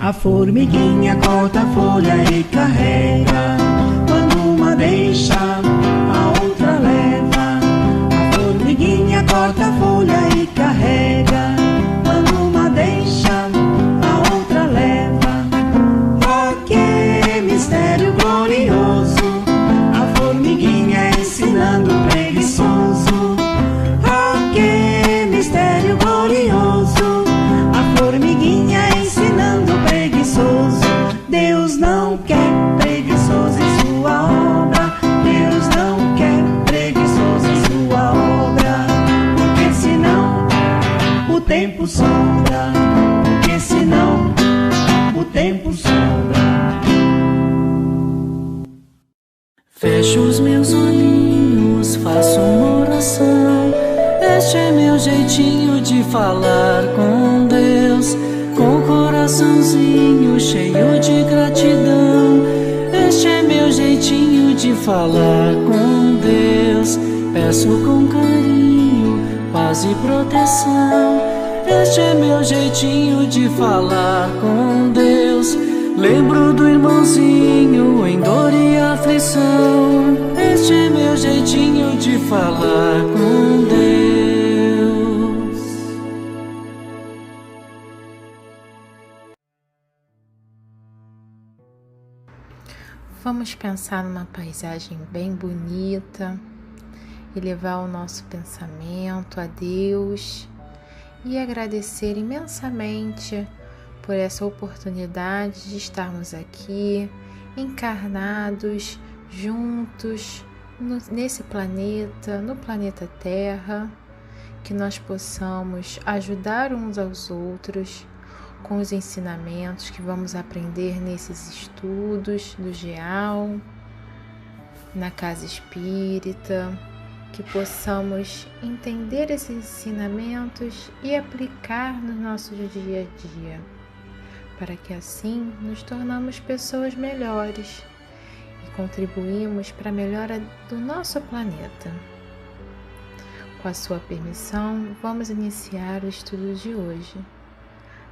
A formiguinha corta a folha e carrega. Quando uma deixa, a outra leva. A formiguinha corta a folha e carrega. Quando uma deixa, a outra leva. Oh, que mistério glorioso! A formiguinha ensinando o preguiçoso. Oh, que mistério glorioso! A formiguinha ensinando o preguiçoso. Deus não quer preguiçoso em sua obra. Deus não quer preguiçoso em sua obra. Porque senão o tempo sobra. Porque senão o tempo sobra. Fecho os meus olhinhos, faço uma oração. Este é meu jeitinho de falar com Deus, com o coraçãozinho cheio de gratidão. Este é meu jeitinho de falar com Deus. Peço com carinho, paz e proteção. Este é meu jeitinho de falar com Deus. Lembro do irmãozinho em dor e aflição. Este é meu jeitinho de falar com Deus. Vamos pensar numa paisagem bem bonita e levar o nosso pensamento a Deus e agradecer imensamente por essa oportunidade de estarmos aqui, encarnados, juntos, nesse planeta, no planeta Terra, que nós possamos ajudar uns aos outros com os ensinamentos que vamos aprender nesses estudos do GEAL, na Casa Espírita, que possamos entender esses ensinamentos e aplicar no nosso dia a dia, para que assim nos tornamos pessoas melhores e contribuímos para a melhora do nosso planeta. Com a sua permissão, vamos iniciar o estudo de hoje.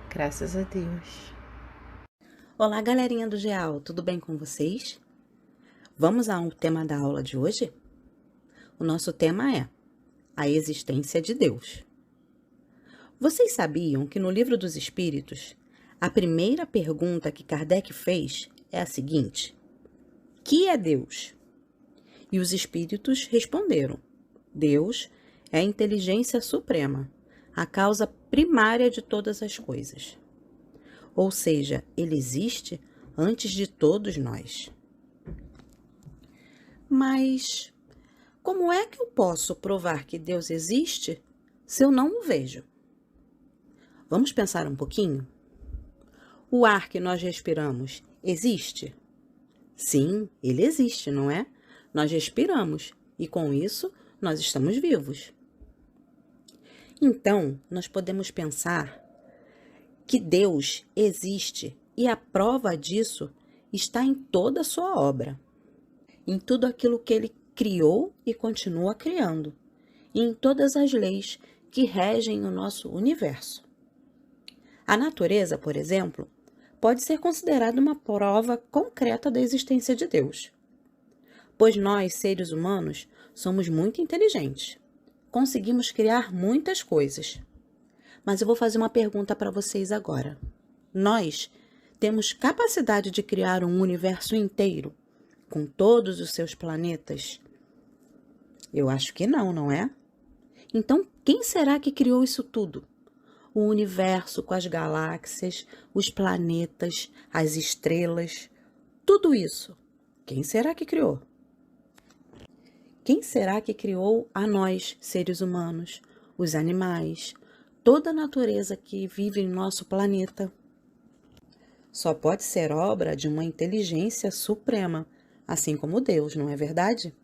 Graças a Deus. Olá, galerinha do GEAL, tudo bem com vocês? Vamos ao tema da aula de hoje? O nosso tema é a existência de Deus. Vocês sabiam que no Livro dos Espíritos, a primeira pergunta que Kardec fez é a seguinte: que é Deus? E os espíritos responderam: Deus é a inteligência suprema, a causa primária de todas as coisas. Ou seja, ele existe antes de todos nós. Mas como é que eu posso provar que Deus existe se eu não o vejo? Vamos pensar um pouquinho? O ar que nós respiramos existe? Sim, ele existe, não é? Nós respiramos e com isso nós estamos vivos. Então, nós podemos pensar que Deus existe e a prova disso está em toda a sua obra, em tudo aquilo que ele criou e continua criando, e em todas as leis que regem o nosso universo. A natureza, por exemplo, pode ser considerada uma prova concreta da existência de Deus, pois nós, seres humanos, somos muito inteligentes. Conseguimos criar muitas coisas. Mas eu vou fazer uma pergunta para vocês agora. Nós temos capacidade de criar um universo inteiro, com todos os seus planetas? Eu acho que não, não é? Então, quem será que criou isso tudo? O universo com as galáxias, os planetas, as estrelas, tudo isso. Quem será que criou? Quem será que criou a nós, seres humanos, os animais, toda a natureza que vive em nosso planeta? Só pode ser obra de uma inteligência suprema, assim como Deus, não é verdade?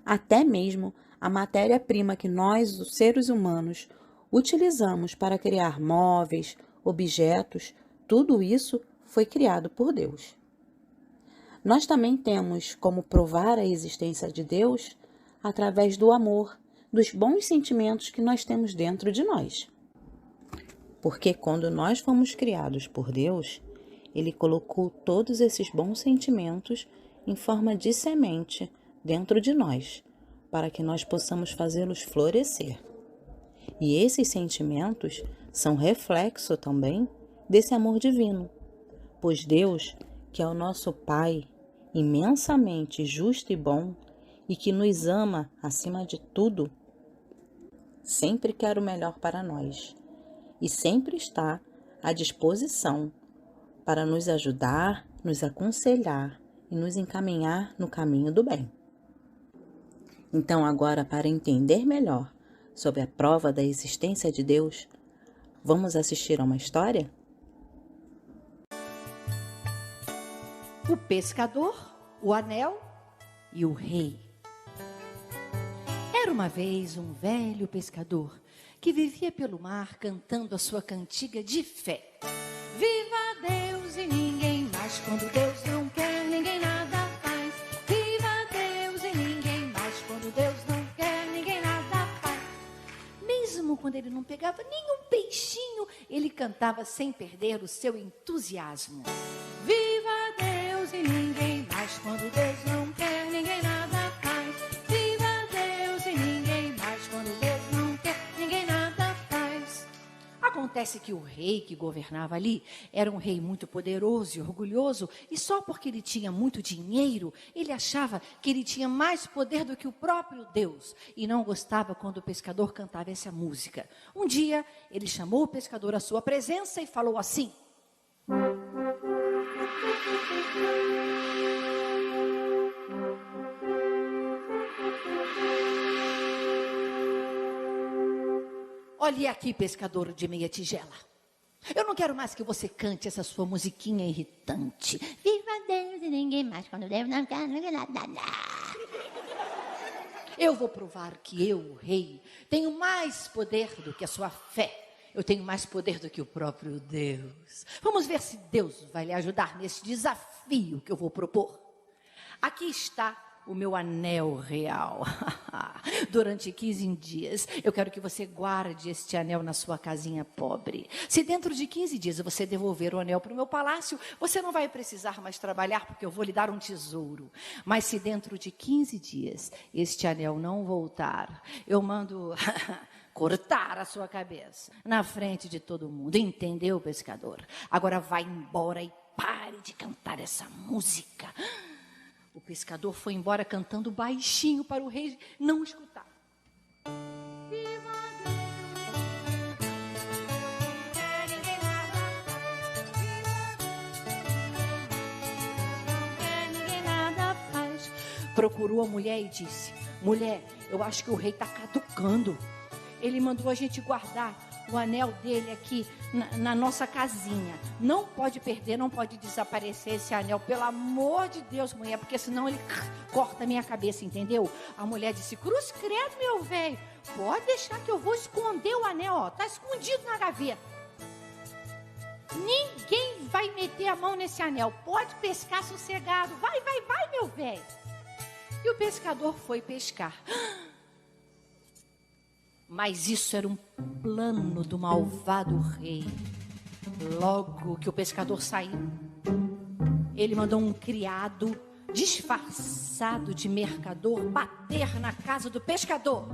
Até mesmo a matéria-prima que nós, os seres humanos, utilizamos para criar móveis, objetos, tudo isso foi criado por Deus. Nós também temos como provar a existência de Deus através do amor, dos bons sentimentos que nós temos dentro de nós. Porque quando nós fomos criados por Deus, Ele colocou todos esses bons sentimentos em forma de semente dentro de nós, para que nós possamos fazê-los florescer. E esses sentimentos são reflexo também desse amor divino, pois Deus, que é o nosso Pai, imensamente justo e bom, e que nos ama acima de tudo, sempre quer o melhor para nós e sempre está à disposição para nos ajudar, nos aconselhar e nos encaminhar no caminho do bem. Então, agora, para entender melhor sobre a prova da existência de Deus, vamos assistir a uma história? O pescador, o anel e o rei. Era uma vez um velho pescador que vivia pelo mar cantando a sua cantiga de fé. Viva Deus e ninguém mais, quando Deus não quer, ninguém nada faz. Viva Deus e ninguém mais, quando Deus não quer, ninguém nada faz. Mesmo quando ele não pegava nenhum peixinho, ele cantava sem perder o seu entusiasmo. Viva Deus e ninguém mais, quando Deus não quer, ninguém nada faz. Viva Deus e ninguém mais, quando Deus não quer, ninguém nada faz. Acontece que o rei que governava ali era um rei muito poderoso e orgulhoso, e só porque ele tinha muito dinheiro, ele achava que ele tinha mais poder do que o próprio Deus, e não gostava quando o pescador cantava essa música. Um dia, ele chamou o pescador à sua presença e falou assim: olhe aqui, pescador de meia tigela. Eu não quero mais que você cante essa sua musiquinha irritante. Viva Deus e ninguém mais, quando Deus não quer, ninguém nada. Eu vou provar que eu, o rei, tenho mais poder do que a sua fé. Eu tenho mais poder do que o próprio Deus. Vamos ver se Deus vai lhe ajudar nesse desafio que eu vou propor. Aqui está o meu anel real. Durante 15 dias, eu quero que você guarde este anel na sua casinha pobre. Se dentro de 15 dias você devolver o anel para o meu palácio, você não vai precisar mais trabalhar, porque eu vou lhe dar um tesouro. Mas se dentro de 15 dias este anel não voltar, eu mando cortar a sua cabeça na frente de todo mundo. Entendeu, pescador? Agora vai embora e pare de cantar essa música. O pescador foi embora cantando baixinho para o rei não escutar. Ninguém nada faz. Procurou a mulher e disse: mulher, eu acho que o rei está caducando. Ele mandou a gente guardar o anel dele aqui na nossa casinha. Não pode perder, não pode desaparecer esse anel. Pelo amor de Deus, mulher, porque senão ele corta a minha cabeça, entendeu? A mulher disse: cruz credo, meu velho, pode deixar que eu vou esconder o anel, ó, tá escondido na gaveta. Ninguém vai meter a mão nesse anel, pode pescar sossegado. Vai, meu velho. E o pescador foi pescar. Mas isso era um plano do malvado rei. Logo que o pescador saiu, ele mandou um criado disfarçado de mercador bater na casa do pescador.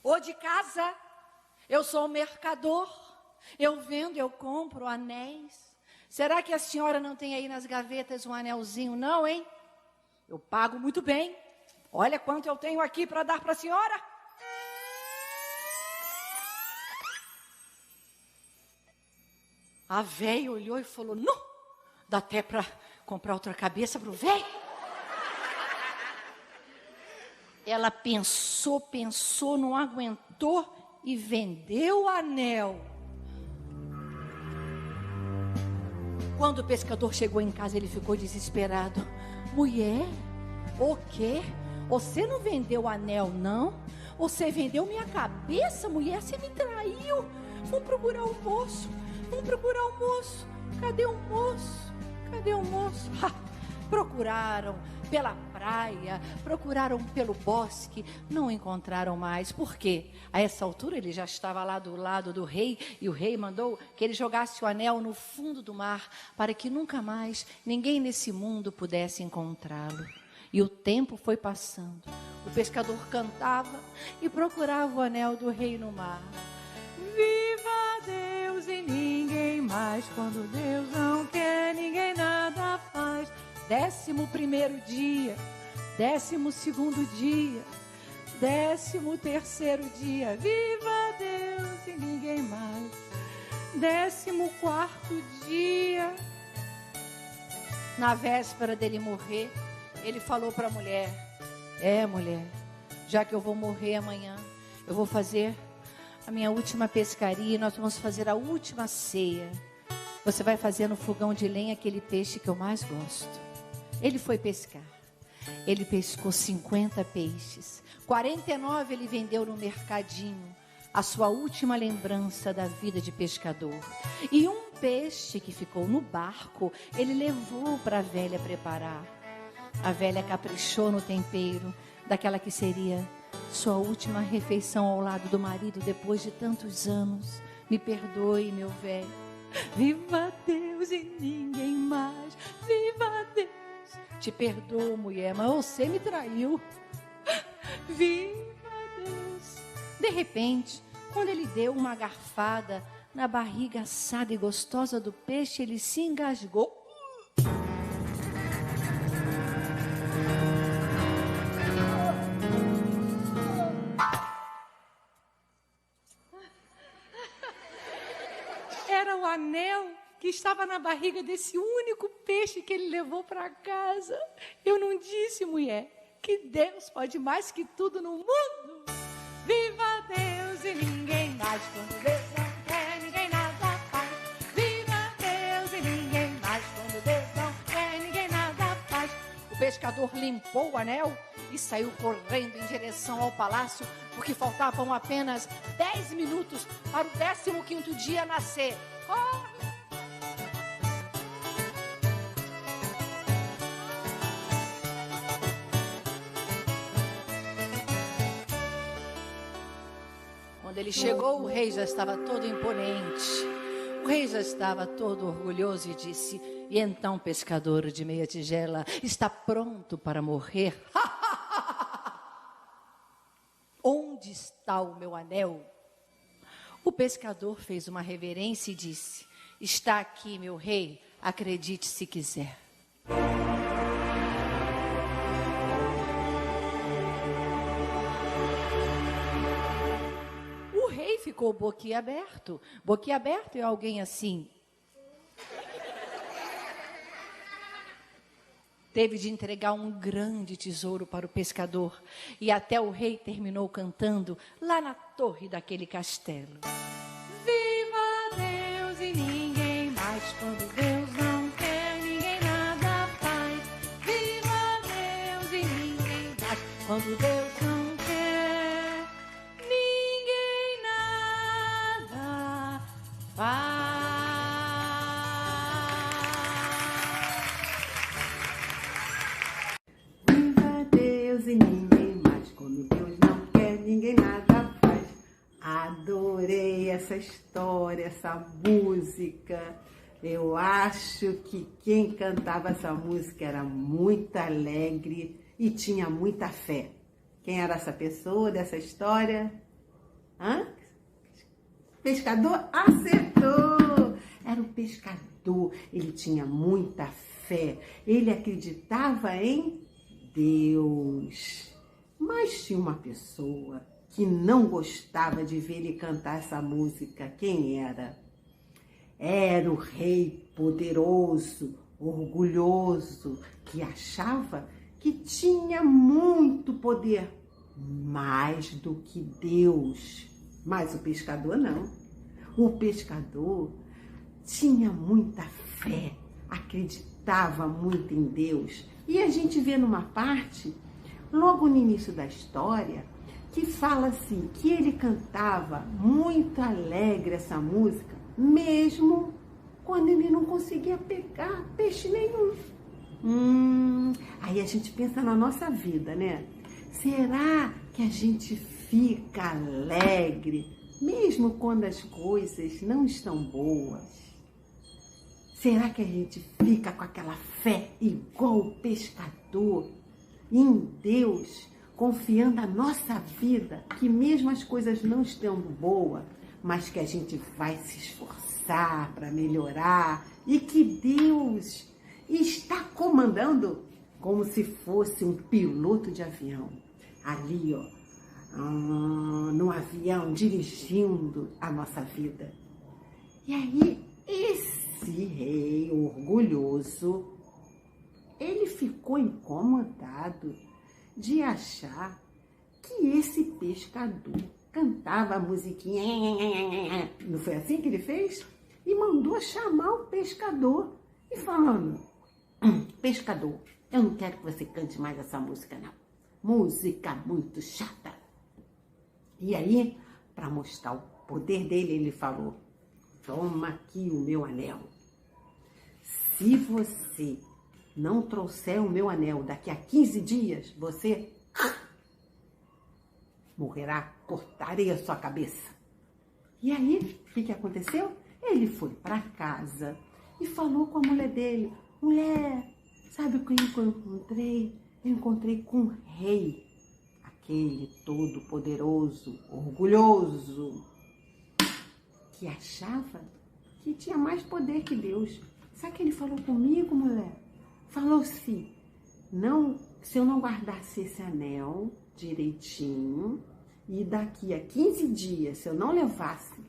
Ô de casa, eu sou um mercador, eu vendo, eu compro anéis. Será que a senhora não tem aí nas gavetas um anelzinho, não, hein? Eu pago muito bem. Olha quanto eu tenho aqui para dar para a senhora. A véia olhou e falou: não, dá até para comprar outra cabeça para o velho. Ela pensou, não aguentou e vendeu o anel. Quando o pescador chegou em casa, ele ficou desesperado. Mulher, o quê? Você não vendeu o anel, não? Você vendeu minha cabeça, mulher? Você me traiu. Vamos procurar o moço. Cadê o moço? Procuraram pela praia, procuraram pelo bosque, não encontraram mais. Por quê? A essa altura ele já estava lá do lado do rei, e o rei mandou que ele jogasse o anel no fundo do mar, para que nunca mais ninguém nesse mundo pudesse encontrá-lo. E o tempo foi passando. O pescador cantava e procurava o anel do rei no mar. Viva Deus e ninguém mais, quando Deus não quer, ninguém nada faz. 11º dia, 12º dia, 13º dia, viva Deus e ninguém mais. 14º dia. Na véspera dele morrer, ele falou para a mulher: mulher, já que eu vou morrer amanhã, eu vou fazer a minha última pescaria, nós vamos fazer a última ceia. Você vai fazer no fogão de lenha aquele peixe que eu mais gosto. Ele foi pescar. Ele pescou 50 peixes. 49 ele vendeu no mercadinho, a sua última lembrança da vida de pescador. E um peixe que ficou no barco, ele levou para a velha preparar. A velha caprichou no tempero daquela que seria sua última refeição ao lado do marido depois de tantos anos. Me perdoe, meu velho. Viva Deus e ninguém mais. Viva Deus. Te perdoo, mulher, mas você me traiu. Viva Deus. De repente, quando ele deu uma garfada na barriga assada e gostosa do peixe, ele se engasgou. Era o anel que estava na barriga desse único peixe que ele levou para casa. Eu não disse, mulher, que Deus pode mais que tudo no mundo? Viva Deus e ninguém mais, quando Deus não quer, ninguém nada faz. Viva Deus e ninguém mais, quando Deus não quer, ninguém nada faz. O pescador limpou o anel e saiu correndo em direção ao palácio, porque faltavam apenas 10 minutos para o 15º dia nascer. Quando ele chegou, o rei já estava todo imponente. O rei já estava todo orgulhoso e disse: e então, pescador de meia tigela, está pronto para morrer? Onde está o meu anel? O pescador fez uma reverência e disse: está aqui, meu rei, acredite se quiser. O rei ficou boquiaberto. Boquiaberto é alguém assim. Teve de entregar um grande tesouro para o pescador. E até o rei terminou cantando lá na torre daquele castelo. Viva Deus e ninguém mais, quando Deus não quer, ninguém nada faz. Viva Deus e ninguém mais, quando Deus não quer, ninguém nada faz. E ninguém mais, quando Deus não quer, ninguém nada faz. Adorei essa história, essa música. Eu acho que quem cantava essa música era muito alegre e tinha muita fé. Quem era essa pessoa dessa história? Pescador? Acertou! Era um pescador, ele tinha muita fé, ele acreditava em Deus. Mas tinha uma pessoa que não gostava de ver ele cantar essa música. Quem era? Era o rei poderoso, orgulhoso, que achava que tinha muito poder, mais do que Deus. Mas o pescador não. O pescador tinha muita fé, acreditava muito em Deus. E a gente vê numa parte, logo no início da história, que fala assim, que ele cantava muito alegre essa música, mesmo quando ele não conseguia pegar peixe nenhum. Aí a gente pensa na nossa vida, né? Será que a gente fica alegre, mesmo quando as coisas não estão boas? Será que a gente fica com aquela fé igual o pescador em Deus, confiando a nossa vida, que mesmo as coisas não estando boas, mas que a gente vai se esforçar para melhorar e que Deus está comandando como se fosse um piloto de avião, ali, ó, no avião, dirigindo a nossa vida. E aí, esse rei orgulhoso, ele ficou incomodado de achar que esse pescador cantava a musiquinha, não foi assim que ele fez? E mandou chamar o pescador e falando, pescador, eu não quero que você cante mais essa música não, música muito chata. E aí, para mostrar o poder dele, ele falou, toma aqui o meu anel. Se você não trouxer o meu anel daqui a 15 dias, você morrerá, cortarei a sua cabeça. E aí, o que aconteceu? Ele foi para casa e falou com a mulher dele, mulher, sabe o que eu encontrei? Eu encontrei com um rei, aquele todo poderoso, orgulhoso, que achava que tinha mais poder que Deus. Sabe o que ele falou comigo, mulher? Falou assim, se eu não guardasse esse anel direitinho, e daqui a 15 dias, se eu não levasse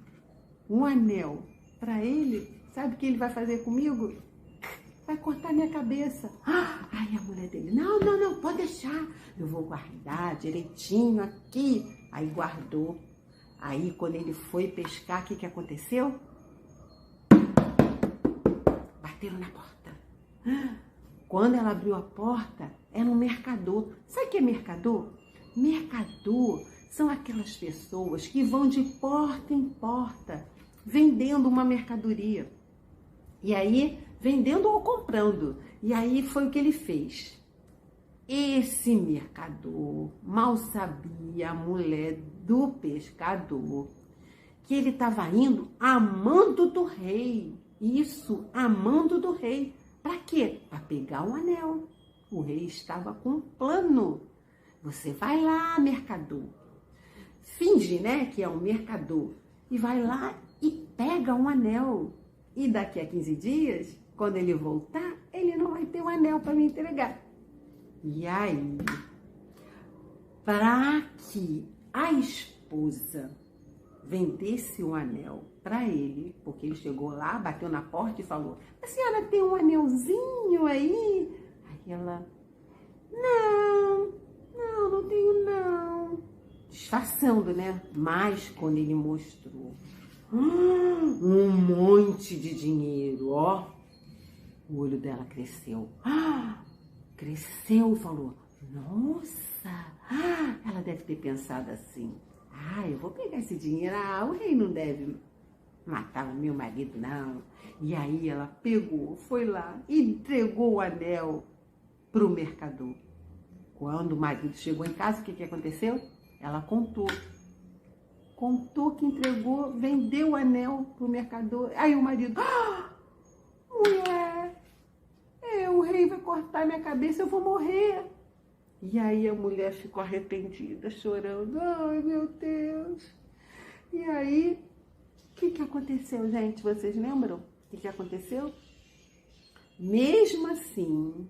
um anel para ele, sabe o que ele vai fazer comigo? Vai cortar minha cabeça. Aí a mulher dele, não, pode deixar, eu vou guardar direitinho aqui. Aí guardou. Aí quando ele foi pescar, o que aconteceu? Bateram na porta. Quando ela abriu a porta, era um mercador. Sabe o que é mercador? Mercador são aquelas pessoas que vão de porta em porta, vendendo uma mercadoria. E aí, vendendo ou comprando. E aí foi o que ele fez. Esse mercador mal sabia, a mulher do pescador, que ele estava indo a mando do rei. Isso, a mando do rei. Para quê? Para pegar um anel. O rei estava com um plano. Você vai lá, mercador. Finge, né, que é um mercador. E vai lá e pega um anel. E daqui a 15 dias, quando ele voltar, ele não vai ter o anel para me entregar. E aí, para que a esposa vendesse o anel para ele, porque ele chegou lá, bateu na porta e falou, a senhora tem um anelzinho aí? Aí ela, não tenho não. Disfarçando, né? Mas quando ele mostrou um monte de dinheiro, ó, o olho dela cresceu. Cresceu e falou, nossa, ela deve ter pensado assim, eu vou pegar esse dinheiro, o rei não deve matar o meu marido, não. E aí ela pegou, foi lá e entregou o anel pro mercador. Quando o marido chegou em casa, o que aconteceu? Ela contou que entregou, vendeu o anel pro mercador. Aí o marido, mulher, o rei vai cortar minha cabeça, eu vou morrer. E aí a mulher ficou arrependida, chorando. Ai, meu Deus. E aí, o que aconteceu, gente? Vocês lembram? O que aconteceu? Mesmo assim,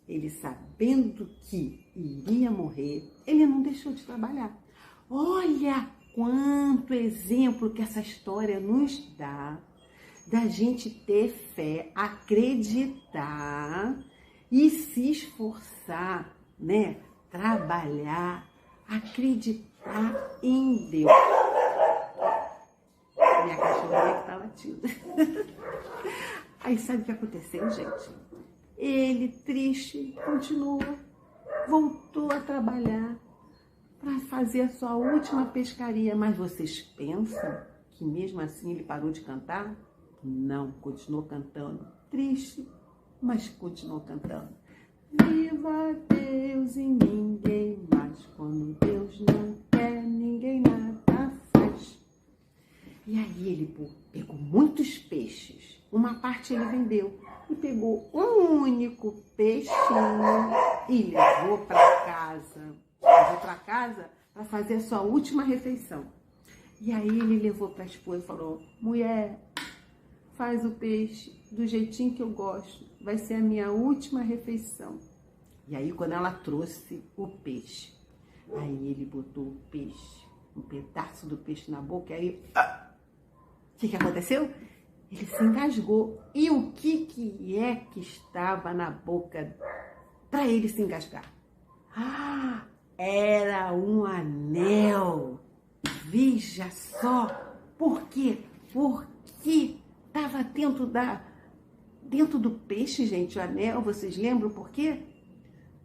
ele sabendo que iria morrer, ele não deixou de trabalhar. Olha quanto exemplo que essa história nos dá da gente ter fé, acreditar e se esforçar, né? Trabalhar, acreditar em Deus. Minha cachorrinha que tá latindo. Aí sabe o que aconteceu, gente? Ele, triste, continuou, voltou a trabalhar para fazer a sua última pescaria. Mas vocês pensam que mesmo assim ele parou de cantar? Não, continuou cantando, triste, mas continuou cantando. Viva Deus e ninguém mais, quando Deus não quer, ninguém nada faz. E aí ele pegou muitos peixes, uma parte ele vendeu e pegou um único peixinho e levou para casa. Para fazer a sua última refeição. E aí ele levou para a esposa e falou: mulher, faz o peixe do jeitinho que eu gosto, vai ser a minha última refeição. E aí quando ela trouxe o peixe, aí ele botou o peixe, um pedaço do peixe na boca, e aí o que aconteceu? Ele se engasgou. E o que é que estava na boca para ele se engasgar? Era um anel. Veja só. Por quê? Porque estava dentro do peixe, gente, o anel. Vocês lembram por quê?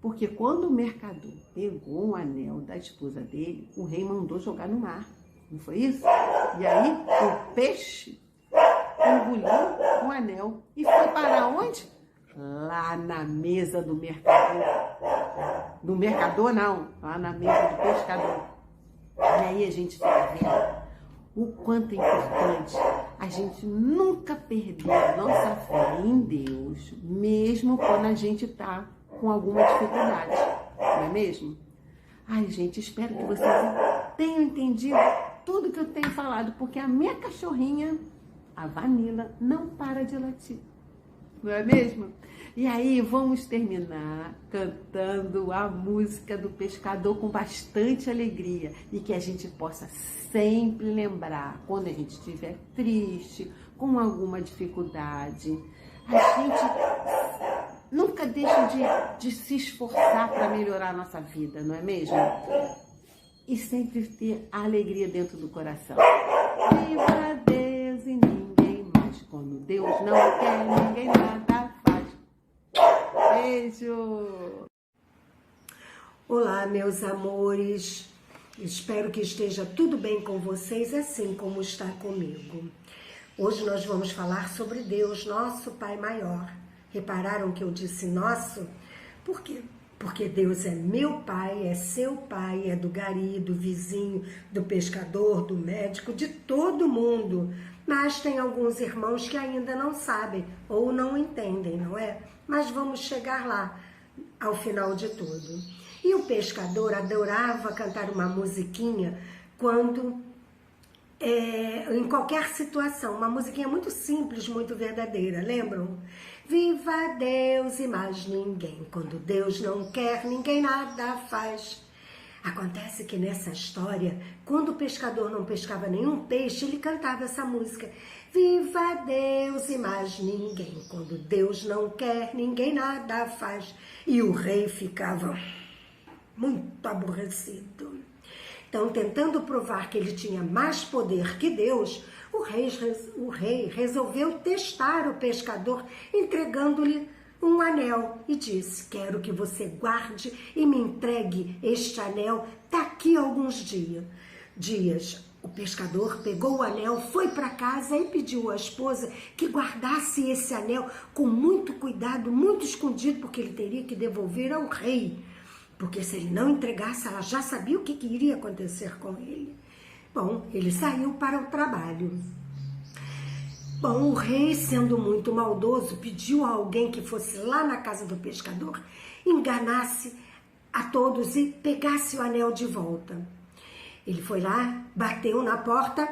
Porque quando o mercador pegou o anel da esposa dele, o rei mandou jogar no mar. Não foi isso? E aí o peixe engoliu o anel e foi para onde? Lá na mesa do mercador. Do mercador não, lá na mesa do pescador. E aí a gente fica vendo o quanto é importante a gente nunca perder a nossa fé em Deus, mesmo quando a gente está com alguma dificuldade, não é mesmo? Ai, gente, espero que vocês tenham entendido tudo que eu tenho falado, porque a minha cachorrinha, a Vanilla, não para de latir, não é mesmo? E aí vamos terminar cantando a música do pescador com bastante alegria e que a gente possa sempre lembrar, quando a gente estiver triste, com alguma dificuldade, a gente nunca deixa de se esforçar para melhorar a nossa vida, não é mesmo? E sempre ter a alegria dentro do coração. Viva Deus e ninguém mais, quando Deus não quer, ninguém nada faz. Beijo! Olá, meus amores. Espero que esteja tudo bem com vocês, assim como está comigo. Hoje nós vamos falar sobre Deus, nosso Pai Maior. Repararam que eu disse nosso? Por quê? Porque Deus é meu pai, é seu pai, é do gari, do vizinho, do pescador, do médico, de todo mundo. Mas tem alguns irmãos que ainda não sabem ou não entendem, não é? Mas vamos chegar lá ao final de tudo. E o pescador adorava cantar uma musiquinha quando, em qualquer situação, uma musiquinha muito simples, muito verdadeira, lembram? Viva Deus e mais ninguém, quando Deus não quer, ninguém nada faz. Acontece que nessa história, quando o pescador não pescava nenhum peixe, ele cantava essa música. Viva Deus e mais ninguém, quando Deus não quer, ninguém nada faz. E o rei ficava muito aborrecido. Então, tentando provar que ele tinha mais poder que Deus, o rei resolveu testar o pescador, entregando-lhe um anel e disse: quero que você guarde e me entregue este anel daqui a alguns dias. O pescador pegou o anel, foi para casa e pediu à esposa que guardasse esse anel com muito cuidado, muito escondido, porque ele teria que devolver ao rei. Porque se ele não entregasse, ela já sabia o que iria acontecer com ele. Bom, ele saiu para o trabalho. Bom, o rei, sendo muito maldoso, pediu a alguém que fosse lá na casa do pescador, enganasse a todos e pegasse o anel de volta. Ele foi lá, bateu na porta,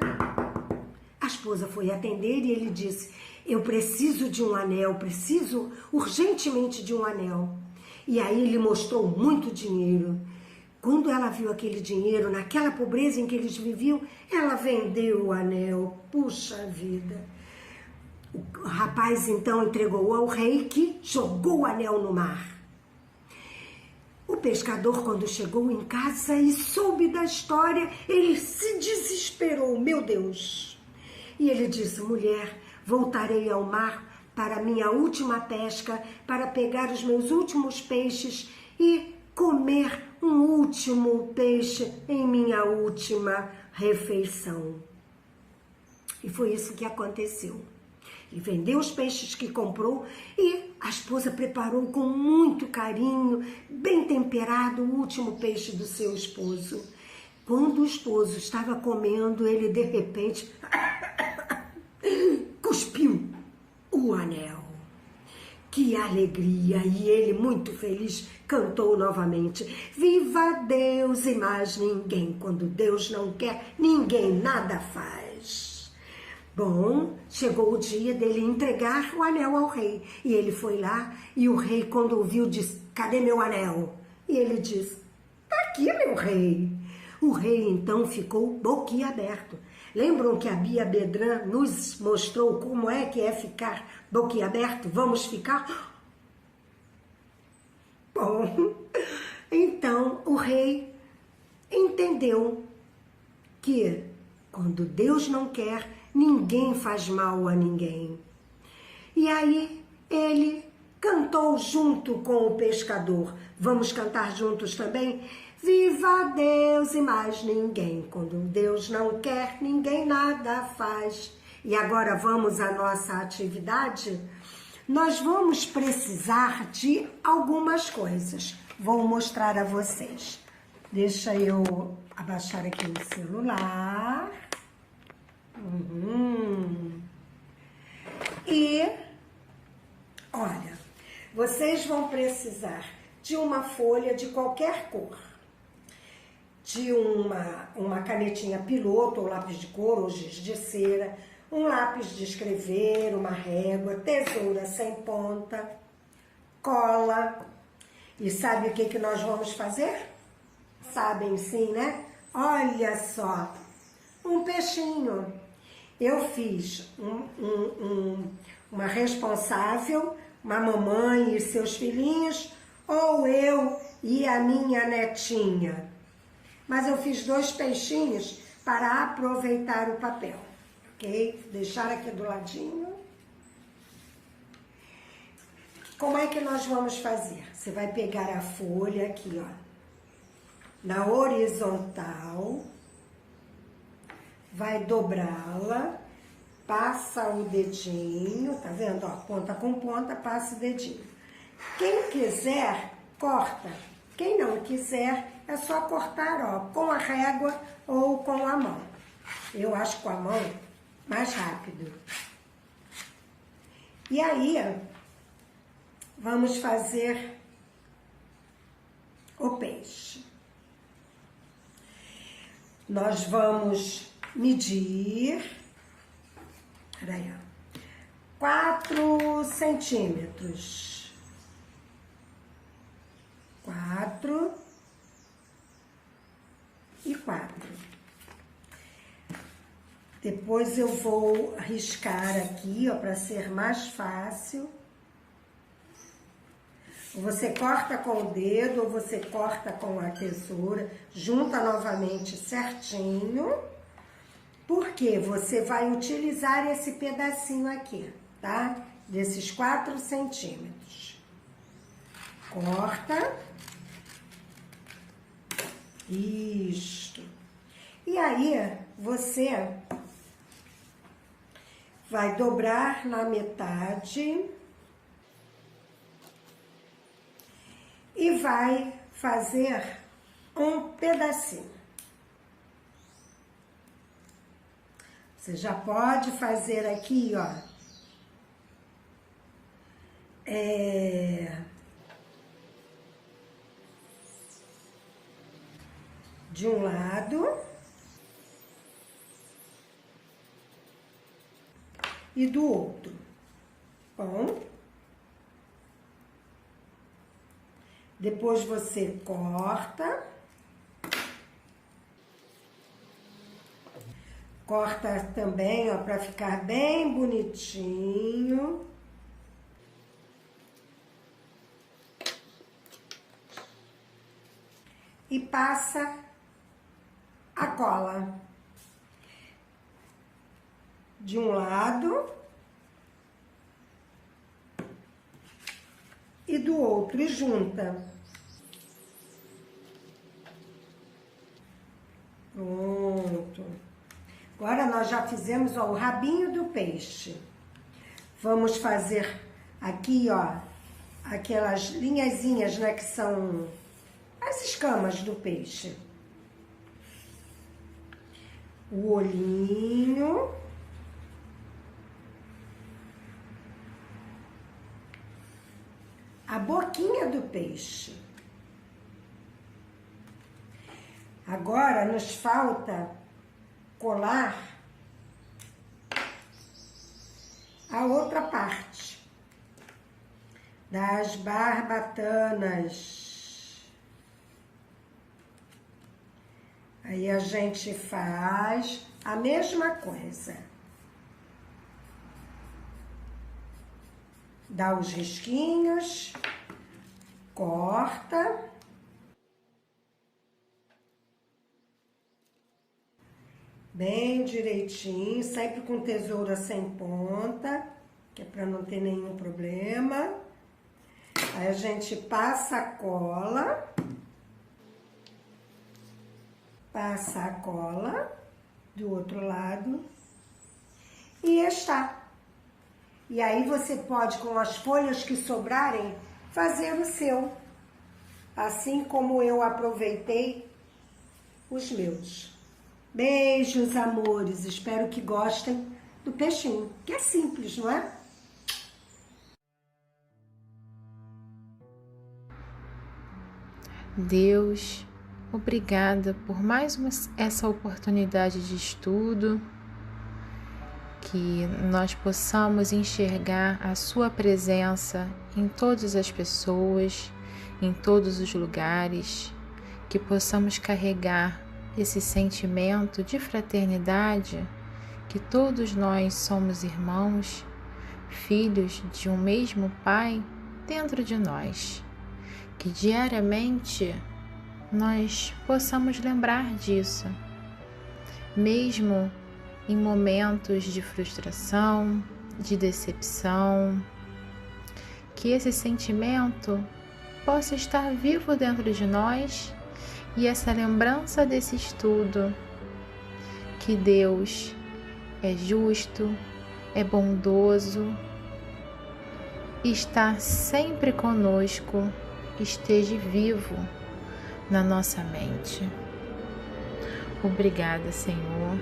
a esposa foi atender e ele disse: eu preciso de um anel, preciso urgentemente de um anel. E aí ele mostrou muito dinheiro. Quando ela viu aquele dinheiro, naquela pobreza em que eles viviam, ela vendeu o anel. Puxa vida! O rapaz então entregou ao rei, que jogou o anel no mar. O pescador, quando chegou em casa e soube da história, ele se desesperou. Meu Deus! E ele disse: mulher, voltarei ao mar para minha última pesca, para pegar os meus últimos peixes e comer um último peixe em minha última refeição. E foi isso que aconteceu. Ele vendeu os peixes que comprou e a esposa preparou com muito carinho, bem temperado, o último peixe do seu esposo. Quando o esposo estava comendo, ele de repente cuspiu o anel. Que alegria! E ele, muito feliz, cantou novamente: viva Deus e mais ninguém, quando Deus não quer, ninguém nada faz. Bom, chegou o dia dele entregar o anel ao rei. E ele foi lá e o rei, quando ouviu, disse: cadê meu anel? E ele disse: tá aqui, meu rei. O rei então ficou boquiaberto. Lembram que a Bia Bedran nos mostrou como é que é ficar boquiaberto? Vamos ficar? Bom, então o rei entendeu que quando Deus não quer, ninguém faz mal a ninguém. E aí ele cantou junto com o pescador. Vamos cantar juntos também? Viva Deus e mais ninguém, quando Deus não quer, ninguém nada faz. E agora vamos à nossa atividade? Nós vamos precisar de algumas coisas. Vou mostrar a vocês. Deixa eu abaixar aqui o celular. E, olha, vocês vão precisar de uma folha de qualquer cor, de uma canetinha piloto ou lápis de cor ou giz de cera, um lápis de escrever, uma régua, tesoura sem ponta, cola. E sabe o que nós vamos fazer? Sabem sim, né? Olha só, um peixinho. Eu fiz uma responsável, uma mamãe e seus filhinhos, ou eu e a minha netinha. Mas eu fiz 2 peixinhos para aproveitar o papel, ok? Deixar aqui do ladinho. Como é que nós vamos fazer? Você vai pegar a folha aqui, ó, na horizontal, vai dobrá-la, passa o dedinho, tá vendo? Ó, ponta com ponta, passa o dedinho. Quem quiser, corta. Quem não quiser, é só cortar, ó, com a régua ou com a mão. Eu acho com a mão mais rápido. E aí, vamos fazer o peixe. Nós vamos medir, peraí, ó, 4 centímetros. 4 e 4. Depois eu vou riscar aqui, ó, para ser mais fácil. Você corta com o dedo ou você corta com a tesoura, junta novamente certinho, porque você vai utilizar esse pedacinho aqui, tá? Desses 4 centímetros. Corta. Isto. E aí, você vai dobrar na metade e vai fazer um pedacinho. Você já pode fazer aqui, ó, de um lado e do outro. Bom, depois você corta, também, ó, para ficar bem bonitinho. E passa a cola de um lado e do outro e junta. Pronto. Agora nós já fizemos, ó, o rabinho do peixe. Vamos fazer aqui, ó, aquelas linhazinhas, né, que são as escamas do peixe. O olhinho. A boquinha do peixe. Agora nos falta colar a outra parte das barbatanas. Aí a gente faz a mesma coisa. Dá os risquinhos, corta. Bem direitinho, sempre com tesoura sem ponta, que é para não ter nenhum problema. Aí a gente passa a cola. Passa a cola do outro lado. E está. E aí você pode, com as folhas que sobrarem, fazer o seu. Assim como eu aproveitei os meus. Beijos, amores. Espero que gostem do peixinho, que é simples, não é? Deus, obrigada por mais essa oportunidade de estudo, que nós possamos enxergar a Sua presença em todas as pessoas, em todos os lugares, que possamos carregar esse sentimento de fraternidade, que todos nós somos irmãos, filhos de um mesmo Pai dentro de nós. Que diariamente nós possamos lembrar disso, mesmo em momentos de frustração, de decepção, que esse sentimento possa estar vivo dentro de nós e essa lembrança desse estudo, que Deus é justo, é bondoso, está sempre conosco, esteja vivo na nossa mente. Obrigada, Senhor.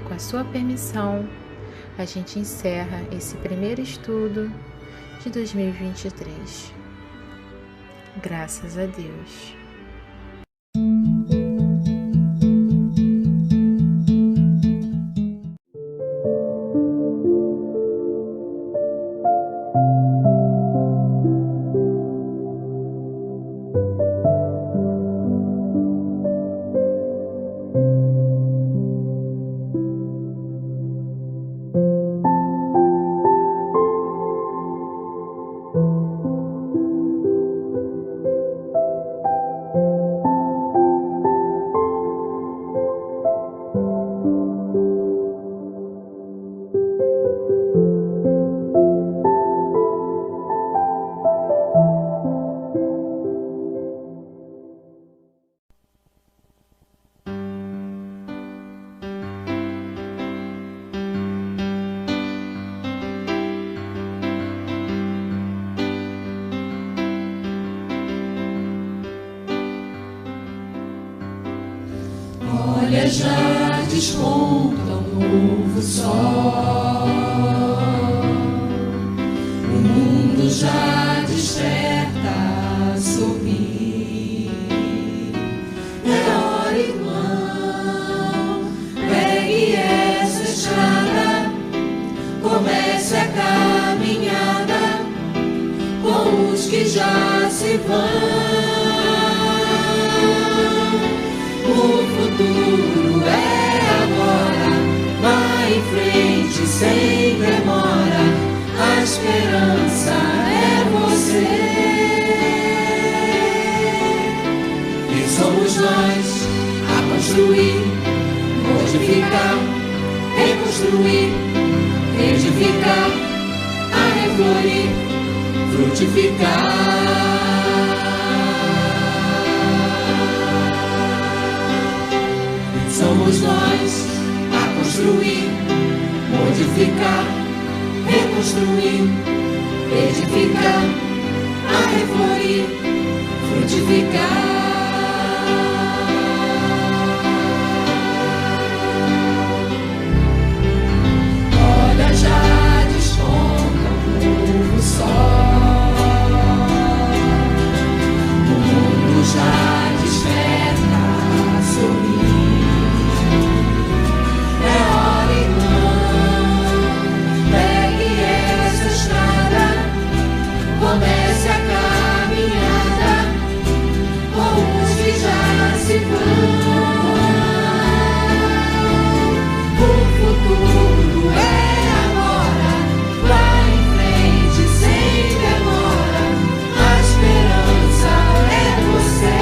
Com a sua permissão, a gente encerra esse primeiro estudo de 2023. Graças a Deus. Olha, já desponta um novo sol, o mundo já desperta a sorrir. É hora, irmão, pegue essa estrada, comece a caminhada com os que já se vão. O futuro é agora, vai em frente sem demora, a esperança é você. E somos nós a construir, modificar, reconstruir, edificar, a reflorir, frutificar. Somos nós a construir, modificar, reconstruir, reconstruir, edificar, a reflorir, frutificar. Olha, já desponta um novo sol, o mundo já desperta a sorrir. É hora, irmão, pegue essa estrada, comece a caminhada com os que já se vão. O futuro é agora, vá em frente sem demora, a esperança é você.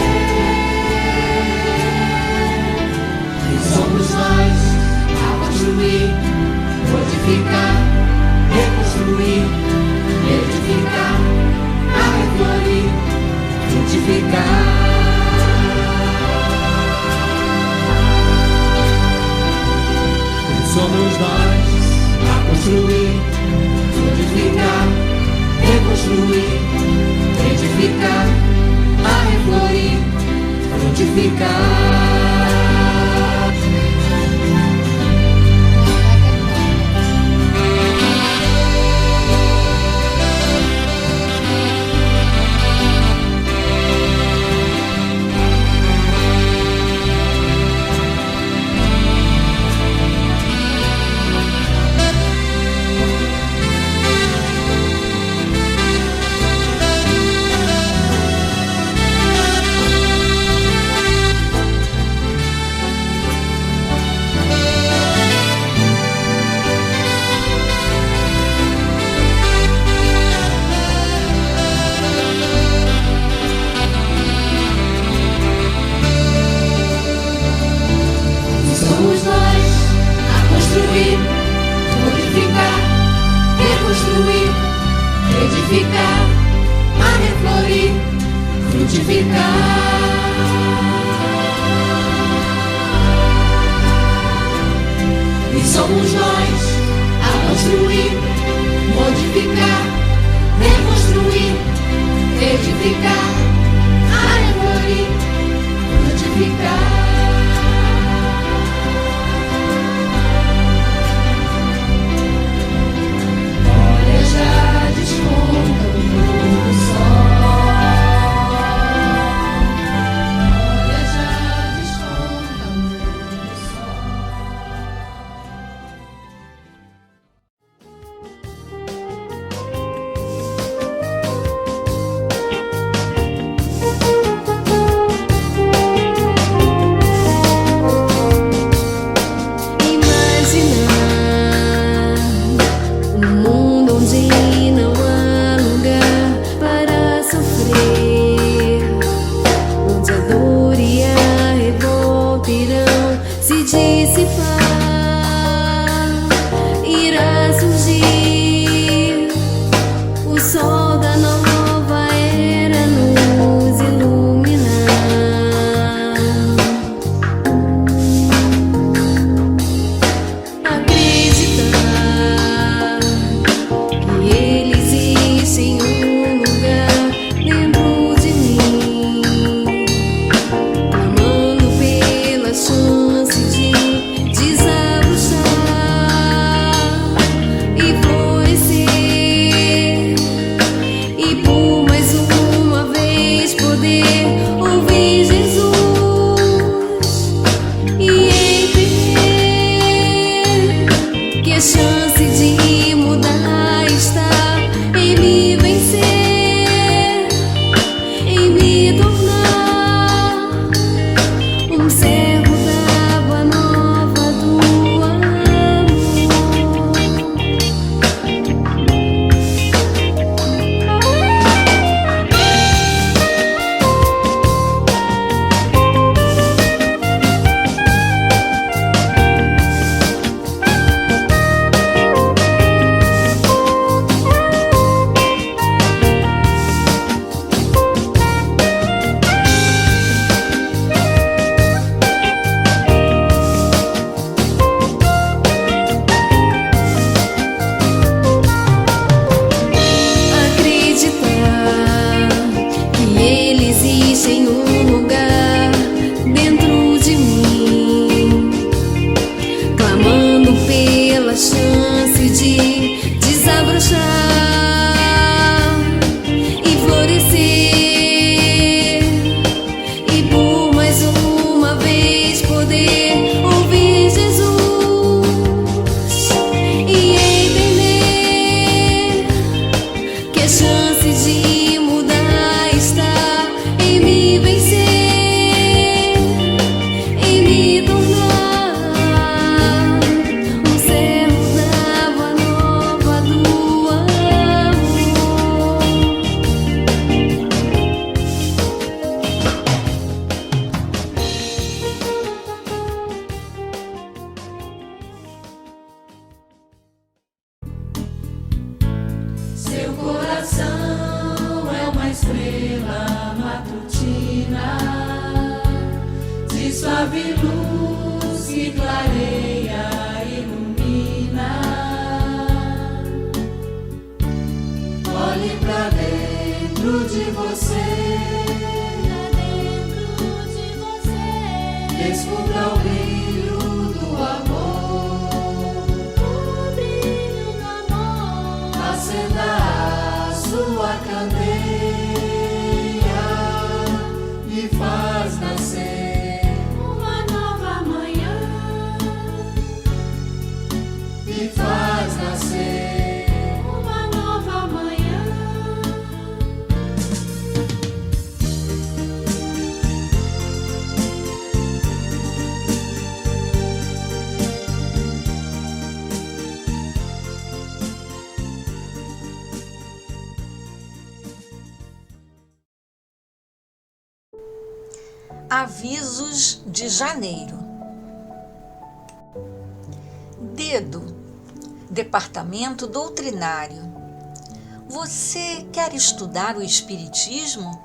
E somos nós a construir, modificar, reconstruir, edificar, a reflorir, frutificar. Somos nós a construir, modificar, reconstruir, edificar, a reflorir, frutificar. Somos nós a construir, modificar, reconstruir, edificar, a reflorir, frutificar. E somos nós a construir, modificar, reconstruir, edificar, a reflorir, frutificar. Já desponta um novo sol. Olha, já desponta um novo sol. desabrochar e florescer, e por mais uma vez poder ouvir Jesus e entender que a chance de mudar está em me vencer, em me tornar um servo da boa nova do amor. Seu coração é uma estrela matutina, de suave luz que clareia e ilumina. Olhe pra dentro de você, descubra o brilho do amor, acenda a sua candeia e faz nascer uma nova manhã, e faz nascer uma nova manhã. Avisos de janeiro. Dedo, Departamento Doutrinário. Você quer estudar o Espiritismo?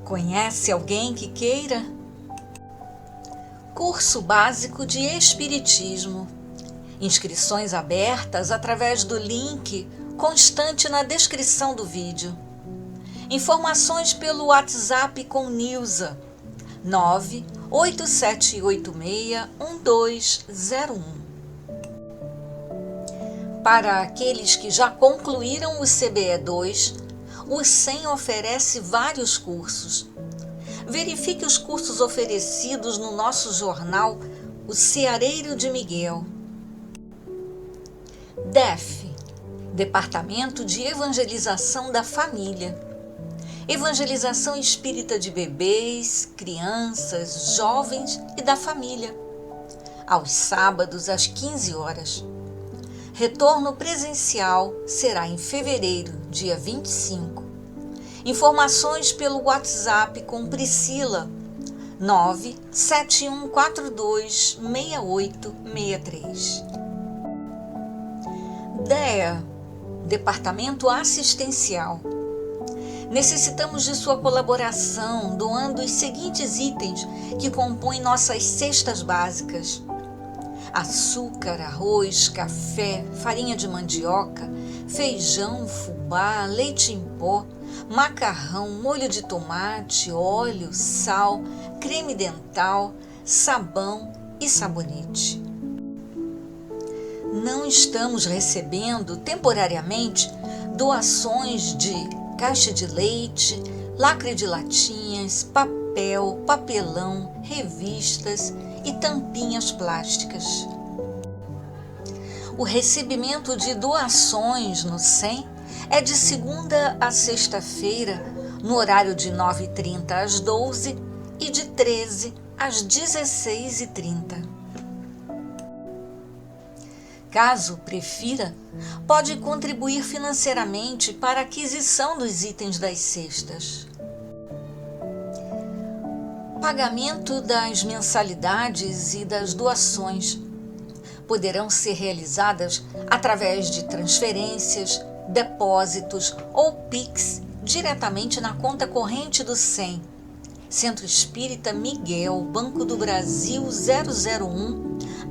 Conhece alguém que queira? Curso Básico de Espiritismo. Inscrições abertas através do link constante na descrição do vídeo. Informações pelo WhatsApp com Nilza 987861201. Para aqueles que já concluíram o CBE2, o SEM oferece vários cursos. Verifique os cursos oferecidos no nosso jornal O Ceareiro de Miguel. DEF, Departamento de Evangelização da Família. Evangelização espírita de bebês, crianças, jovens e da família. Aos sábados, às 15 horas. Retorno presencial será em fevereiro, dia 25. Informações pelo WhatsApp com Priscila, 971426863. DEA, Departamento Assistencial. Necessitamos de sua colaboração doando os seguintes itens que compõem nossas cestas básicas: açúcar, arroz, café, farinha de mandioca, feijão, fubá, leite em pó, macarrão, molho de tomate, óleo, sal, creme dental, sabão e sabonete. Não estamos recebendo temporariamente doações de caixa de leite, lacre de latinhas, papel, papelão, revistas e tampinhas plásticas. O recebimento de doações no SEM é de segunda a sexta-feira, no horário de 9h30 às 12h e de 13 às 16h30. Caso prefira, pode contribuir financeiramente para a aquisição dos itens das cestas. Pagamento das mensalidades e das doações poderão ser realizadas através de transferências, depósitos ou Pix diretamente na conta corrente do SEM, Centro Espírita Miguel, Banco do Brasil 001,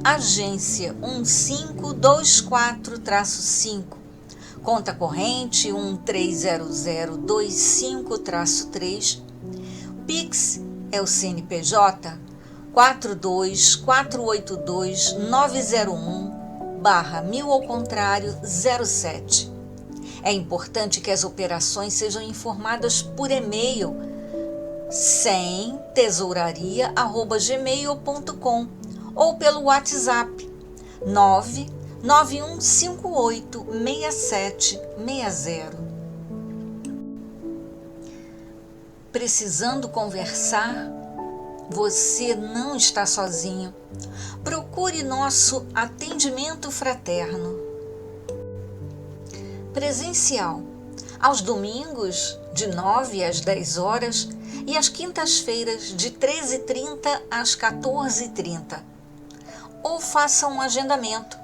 Agência 1524-5, conta corrente 130025-3, Pix é o CNPJ 42482-901/1000 ao contrário 07. É importante que as operações sejam informadas por e-mail semtesouraria@gmail.com ou pelo WhatsApp 991586760. Precisando conversar? Você não está sozinho. Procure nosso atendimento fraterno. Presencial, aos domingos, de 9 às 10 horas e às quintas-feiras, de 13h30 às 14h30. Ou faça um agendamento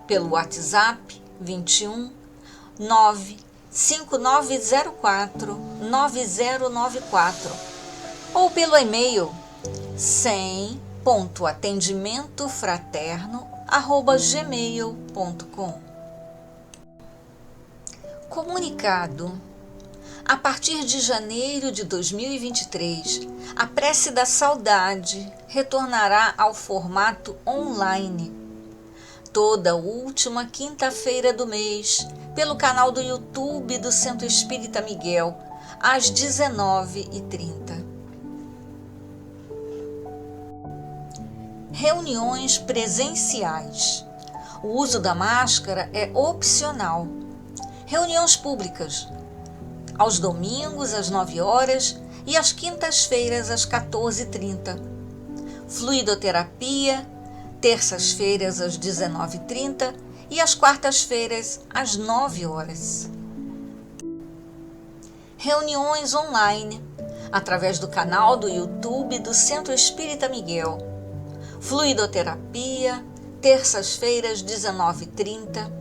pelo WhatsApp 21 95904 9094 ou pelo e-mail sem.atendimentofraterno@gmail.com. Comunicado. A partir de janeiro de 2023, a Prece da Saudade retornará ao formato online. Toda última quinta-feira do mês, pelo canal do YouTube do Centro Espírita Miguel, às 19h30. Reuniões presenciais. O uso da máscara é opcional. Reuniões públicas, aos domingos às 9 horas e às quintas-feiras às 14h30. Fluidoterapia, terças-feiras às 19h30 e às quartas-feiras às 9 horas. Reuniões online, através do canal do YouTube do Centro Espírita Miguel. Fluidoterapia, terças-feiras 19h30,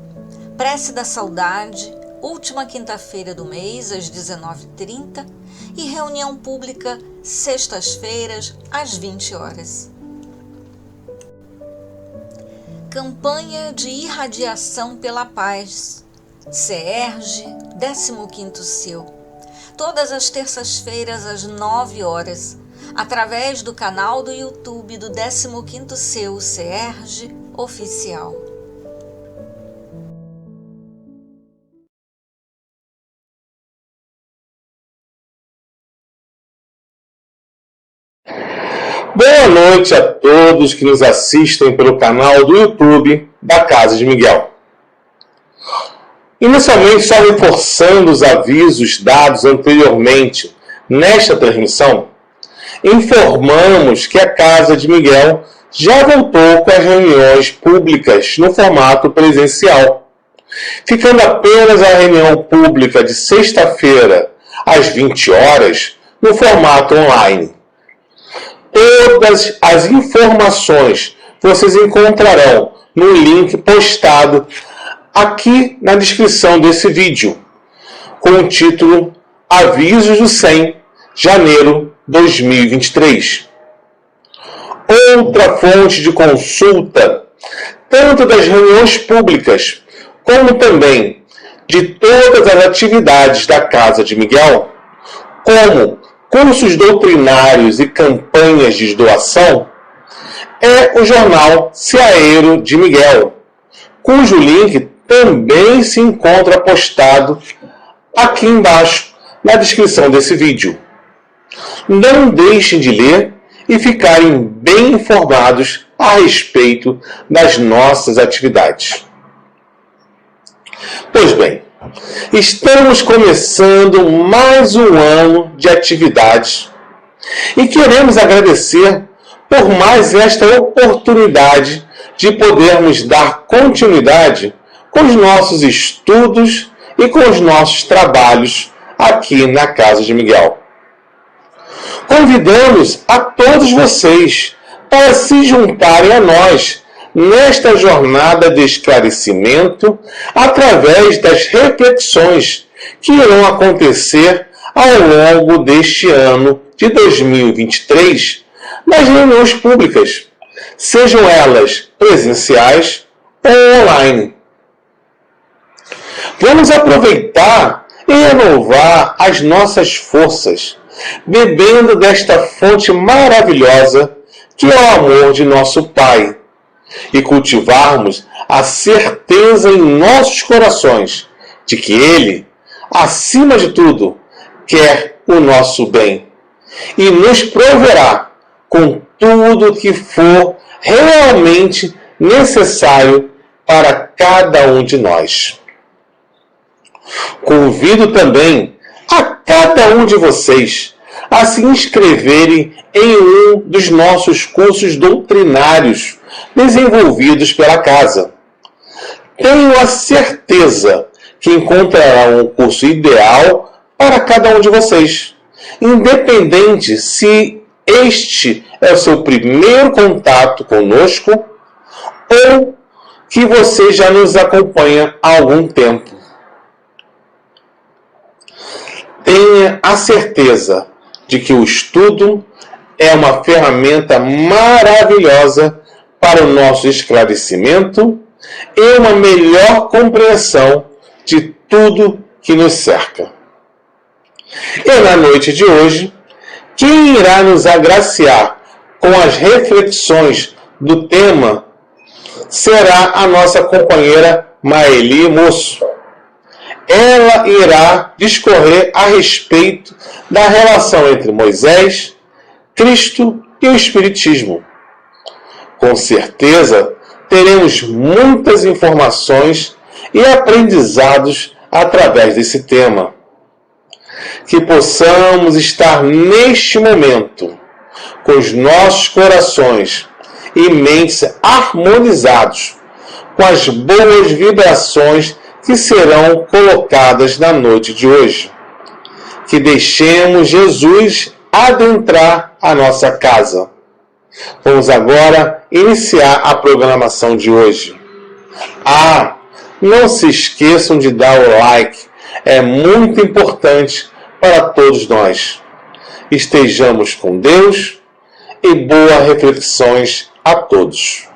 Prece da Saudade, última quinta-feira do mês às 19h30 e reunião pública sextas-feiras às 20 horas. Campanha de Irradiação pela Paz, CERJ, 15º Seu, todas as terças-feiras às 9 horas, através do canal do YouTube do 15º Seu CERJ Oficial. Boa noite a todos que nos assistem pelo canal do YouTube da Casa de Miguel. Inicialmente, só reforçando os avisos dados anteriormente nesta transmissão, informamos que a Casa de Miguel já voltou com as reuniões públicas no formato presencial, ficando apenas a reunião pública de sexta-feira às 20 horas no formato online. Todas as informações vocês encontrarão no link postado aqui na descrição desse vídeo, com o título Avisos do SEM, janeiro 2023. Outra fonte de consulta, tanto das reuniões públicas, como também de todas as atividades da Casa de Miguel, como cursos doutrinários e campanhas de doação, é o jornal Seaeiro de Miguel, cujo link também se encontra postado aqui embaixo na descrição desse vídeo. Não deixem de ler e ficarem bem informados a respeito das nossas atividades. Pois bem, estamos começando mais um ano de atividades e queremos agradecer por mais esta oportunidade de podermos dar continuidade com os nossos estudos e com os nossos trabalhos aqui na Casa de Miguel. Convidamos a todos vocês para se juntarem a nós nesta jornada de esclarecimento através das reflexões que irão acontecer ao longo deste ano de 2023 nas reuniões públicas, sejam elas presenciais ou online. Vamos aproveitar e renovar as nossas forças, bebendo desta fonte maravilhosa que é o amor de nosso Pai, e cultivarmos a certeza em nossos corações de que Ele, acima de tudo, quer o nosso bem e nos proverá com tudo que for realmente necessário para cada um de nós. Convido também a cada um de vocês a se inscreverem em um dos nossos cursos doutrinários desenvolvidos pela casa. Tenho a certeza que encontrarão um curso ideal para cada um de vocês, independente se este é o seu primeiro contato conosco ou que você já nos acompanha há algum tempo. Tenha a certeza de que o estudo é uma ferramenta maravilhosa para o nosso esclarecimento e uma melhor compreensão de tudo que nos cerca. E na noite de hoje, quem irá nos agraciar com as reflexões do tema será a nossa companheira Maeli Moço. Ela irá discorrer a respeito da relação entre Moisés, Cristo e o Espiritismo. Com certeza, teremos muitas informações e aprendizados através desse tema. Que possamos estar neste momento com os nossos corações e mentes harmonizados com as boas vibrações que serão colocadas na noite de hoje. Que deixemos Jesus adentrar a nossa casa. Vamos agora iniciar a programação de hoje. Não se esqueçam de dar o like, é muito importante para todos nós. Estejamos com Deus e boas reflexões a todos.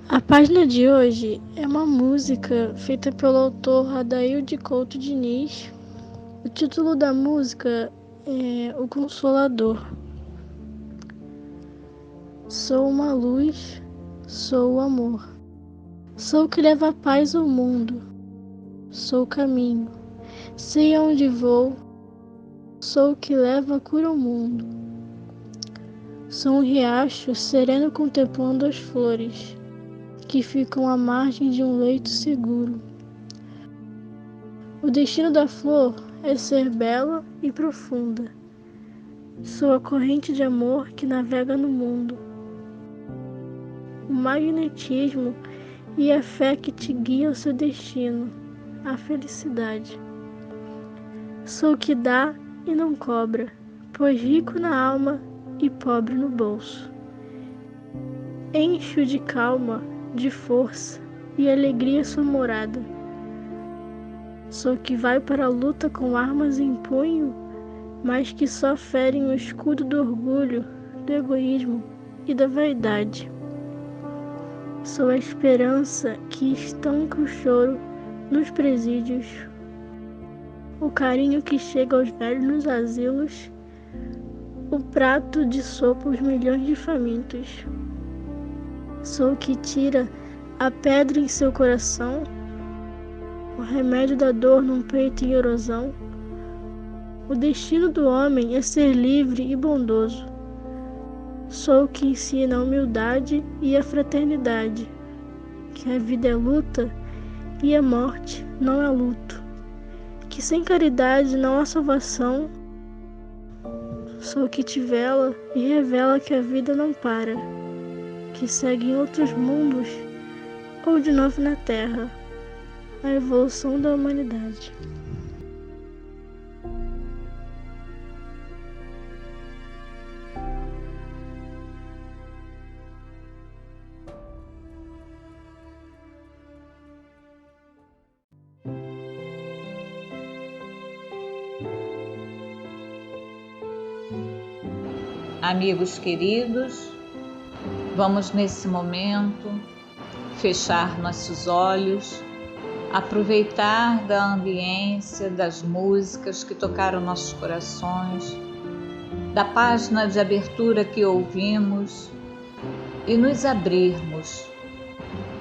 A página de hoje é uma música feita pelo autor Adailde Couto Diniz. O título da música é O Consolador. Sou uma luz, sou o amor. Sou o que leva a paz ao mundo. Sou o caminho, sei aonde vou. Sou o que leva a cura ao mundo. Sou um riacho sereno contemplando as flores que ficam à margem de um leito seguro. O destino da flor é ser bela e profunda. Sou a corrente de amor que navega no mundo. O magnetismo e a fé que te guia ao seu destino, a felicidade. Sou o que dá e não cobra, pois rico na alma e pobre no bolso. Encho de calma, de força e alegria sua morada. Sou que vai para a luta com armas em punho, mas que só ferem o escudo do orgulho, do egoísmo e da vaidade. Sou a esperança que estanca o choro nos presídios, o carinho que chega aos velhos nos asilos, o prato de sopa aos milhões de famintos. Sou o que tira a pedra em seu coração, o remédio da dor num peito em erosão. O destino do homem é ser livre e bondoso. Sou o que ensina a humildade e a fraternidade, que a vida é luta e a morte não é luto, que sem caridade não há salvação. Sou o que te vela e revela que a vida não para, que segue em outros mundos ou de novo na Terra, a evolução da humanidade. Amigos queridos, vamos nesse momento fechar nossos olhos, aproveitar da ambiência, das músicas que tocaram nossos corações, da página de abertura que ouvimos e nos abrirmos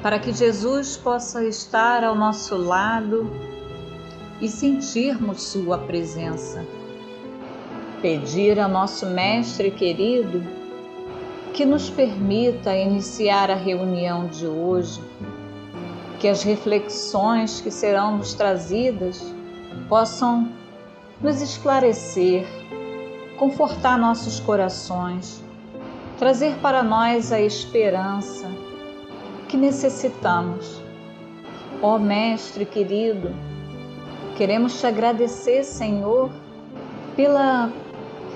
para que Jesus possa estar ao nosso lado e sentirmos sua presença. Pedir ao nosso Mestre querido que nos permita iniciar a reunião de hoje, que as reflexões que serão nos trazidas possam nos esclarecer, confortar nossos corações, trazer para nós a esperança que necessitamos. Ó Mestre querido, queremos te agradecer, Senhor, pela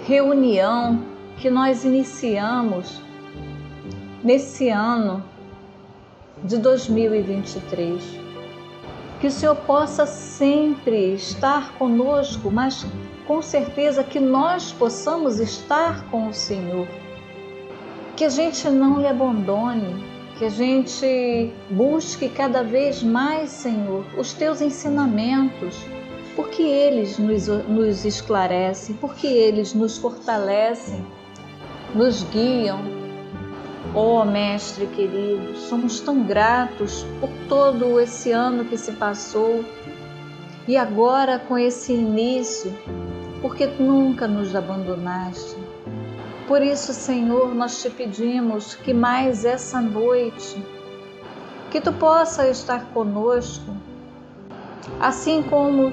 reunião que nós iniciamos nesse ano de 2023. Que o Senhor possa sempre estar conosco, mas com certeza que nós possamos estar com o Senhor. Que a gente não lhe abandone, que a gente busque cada vez mais, Senhor, os teus ensinamentos, porque eles nos esclarecem, porque eles nos fortalecem, nos guiam. Ó Mestre querido, somos tão gratos por todo esse ano que se passou e agora com esse início, porque nunca nos abandonaste. Por isso, Senhor, nós te pedimos que mais essa noite, que tu possa estar conosco, assim como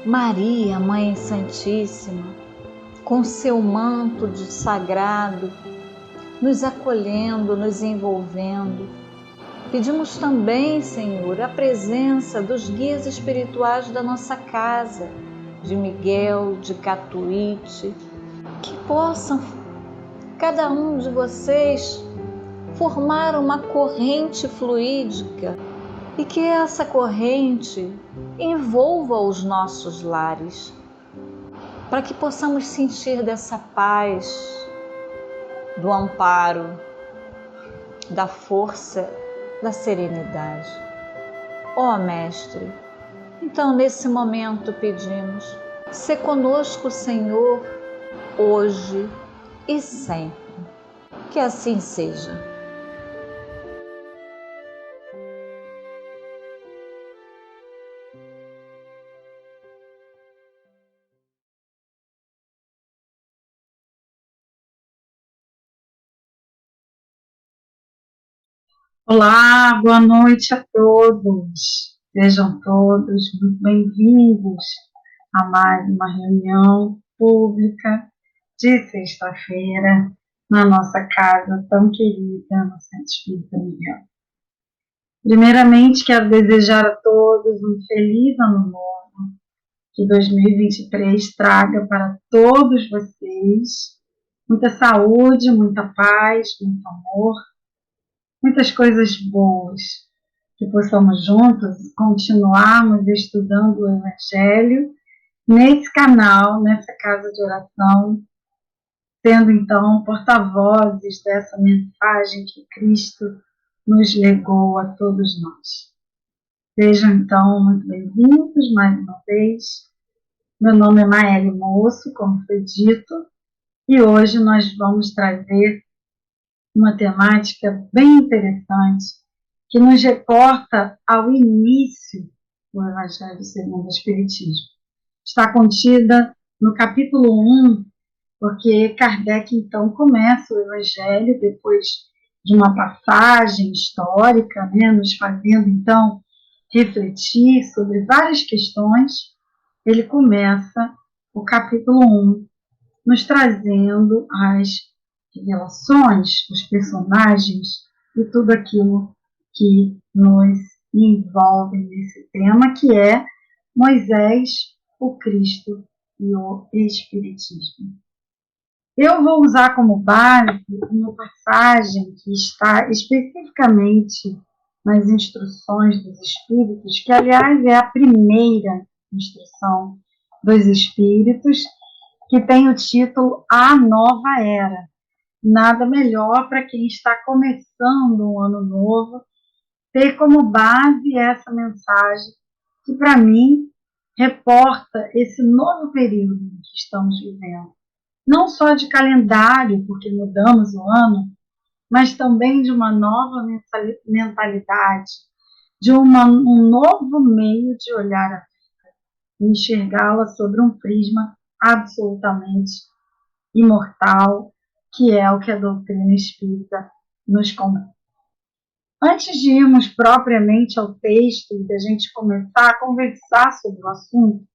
Maria, Mãe Santíssima, com seu manto de sagrado, nos acolhendo, nos envolvendo. Pedimos também, Senhor, a presença dos guias espirituais da nossa casa, de Miguel, de Catuíte, que possam, cada um de vocês, formar uma corrente fluídica e que essa corrente envolva os nossos lares, para que possamos sentir dessa paz, do amparo, da força, da serenidade. Ó Mestre, então nesse momento pedimos, sê conosco, Senhor, hoje e sempre. Que assim seja. Olá, boa noite a todos. Sejam todos muito bem-vindos a mais uma reunião pública de sexta-feira na nossa casa tão querida, no Centro Espírita Miguel. Primeiramente, quero desejar a todos um feliz ano novo, que 2023 traga para todos vocês muita saúde, muita paz, muito amor, muitas coisas boas, que possamos juntos continuarmos estudando o Evangelho nesse canal, nessa casa de oração, sendo então porta-vozes dessa mensagem que Cristo nos legou a todos nós. Sejam então muito bem-vindos mais uma vez. Meu nome é Maeli Moço, como foi dito, e hoje nós vamos trazer uma temática bem interessante que nos reporta ao início do Evangelho segundo o Espiritismo. Está contida no capítulo 1, porque Kardec então começa o Evangelho depois de uma passagem histórica, nos fazendo então refletir sobre várias questões. Ele começa o capítulo 1 nos trazendo as revelações, os personagens e tudo aquilo que nos envolve nesse tema, que é Moisés, o Cristo e o Espiritismo. Eu vou usar como base uma passagem que está especificamente nas instruções dos Espíritos, que, aliás, é a primeira instrução dos Espíritos, que tem o título A Nova Era. Nada melhor para quem está começando um ano novo, ter como base essa mensagem, que para mim reporta esse novo período que estamos vivendo. não só de calendário, porque mudamos o ano, mas também de uma nova mentalidade, de um novo meio de olhar a vida, e enxergá-la sobre um prisma absolutamente imortal, que é o que a doutrina espírita nos conduz. Antes de irmos propriamente ao texto e da gente começar a conversar sobre o assunto,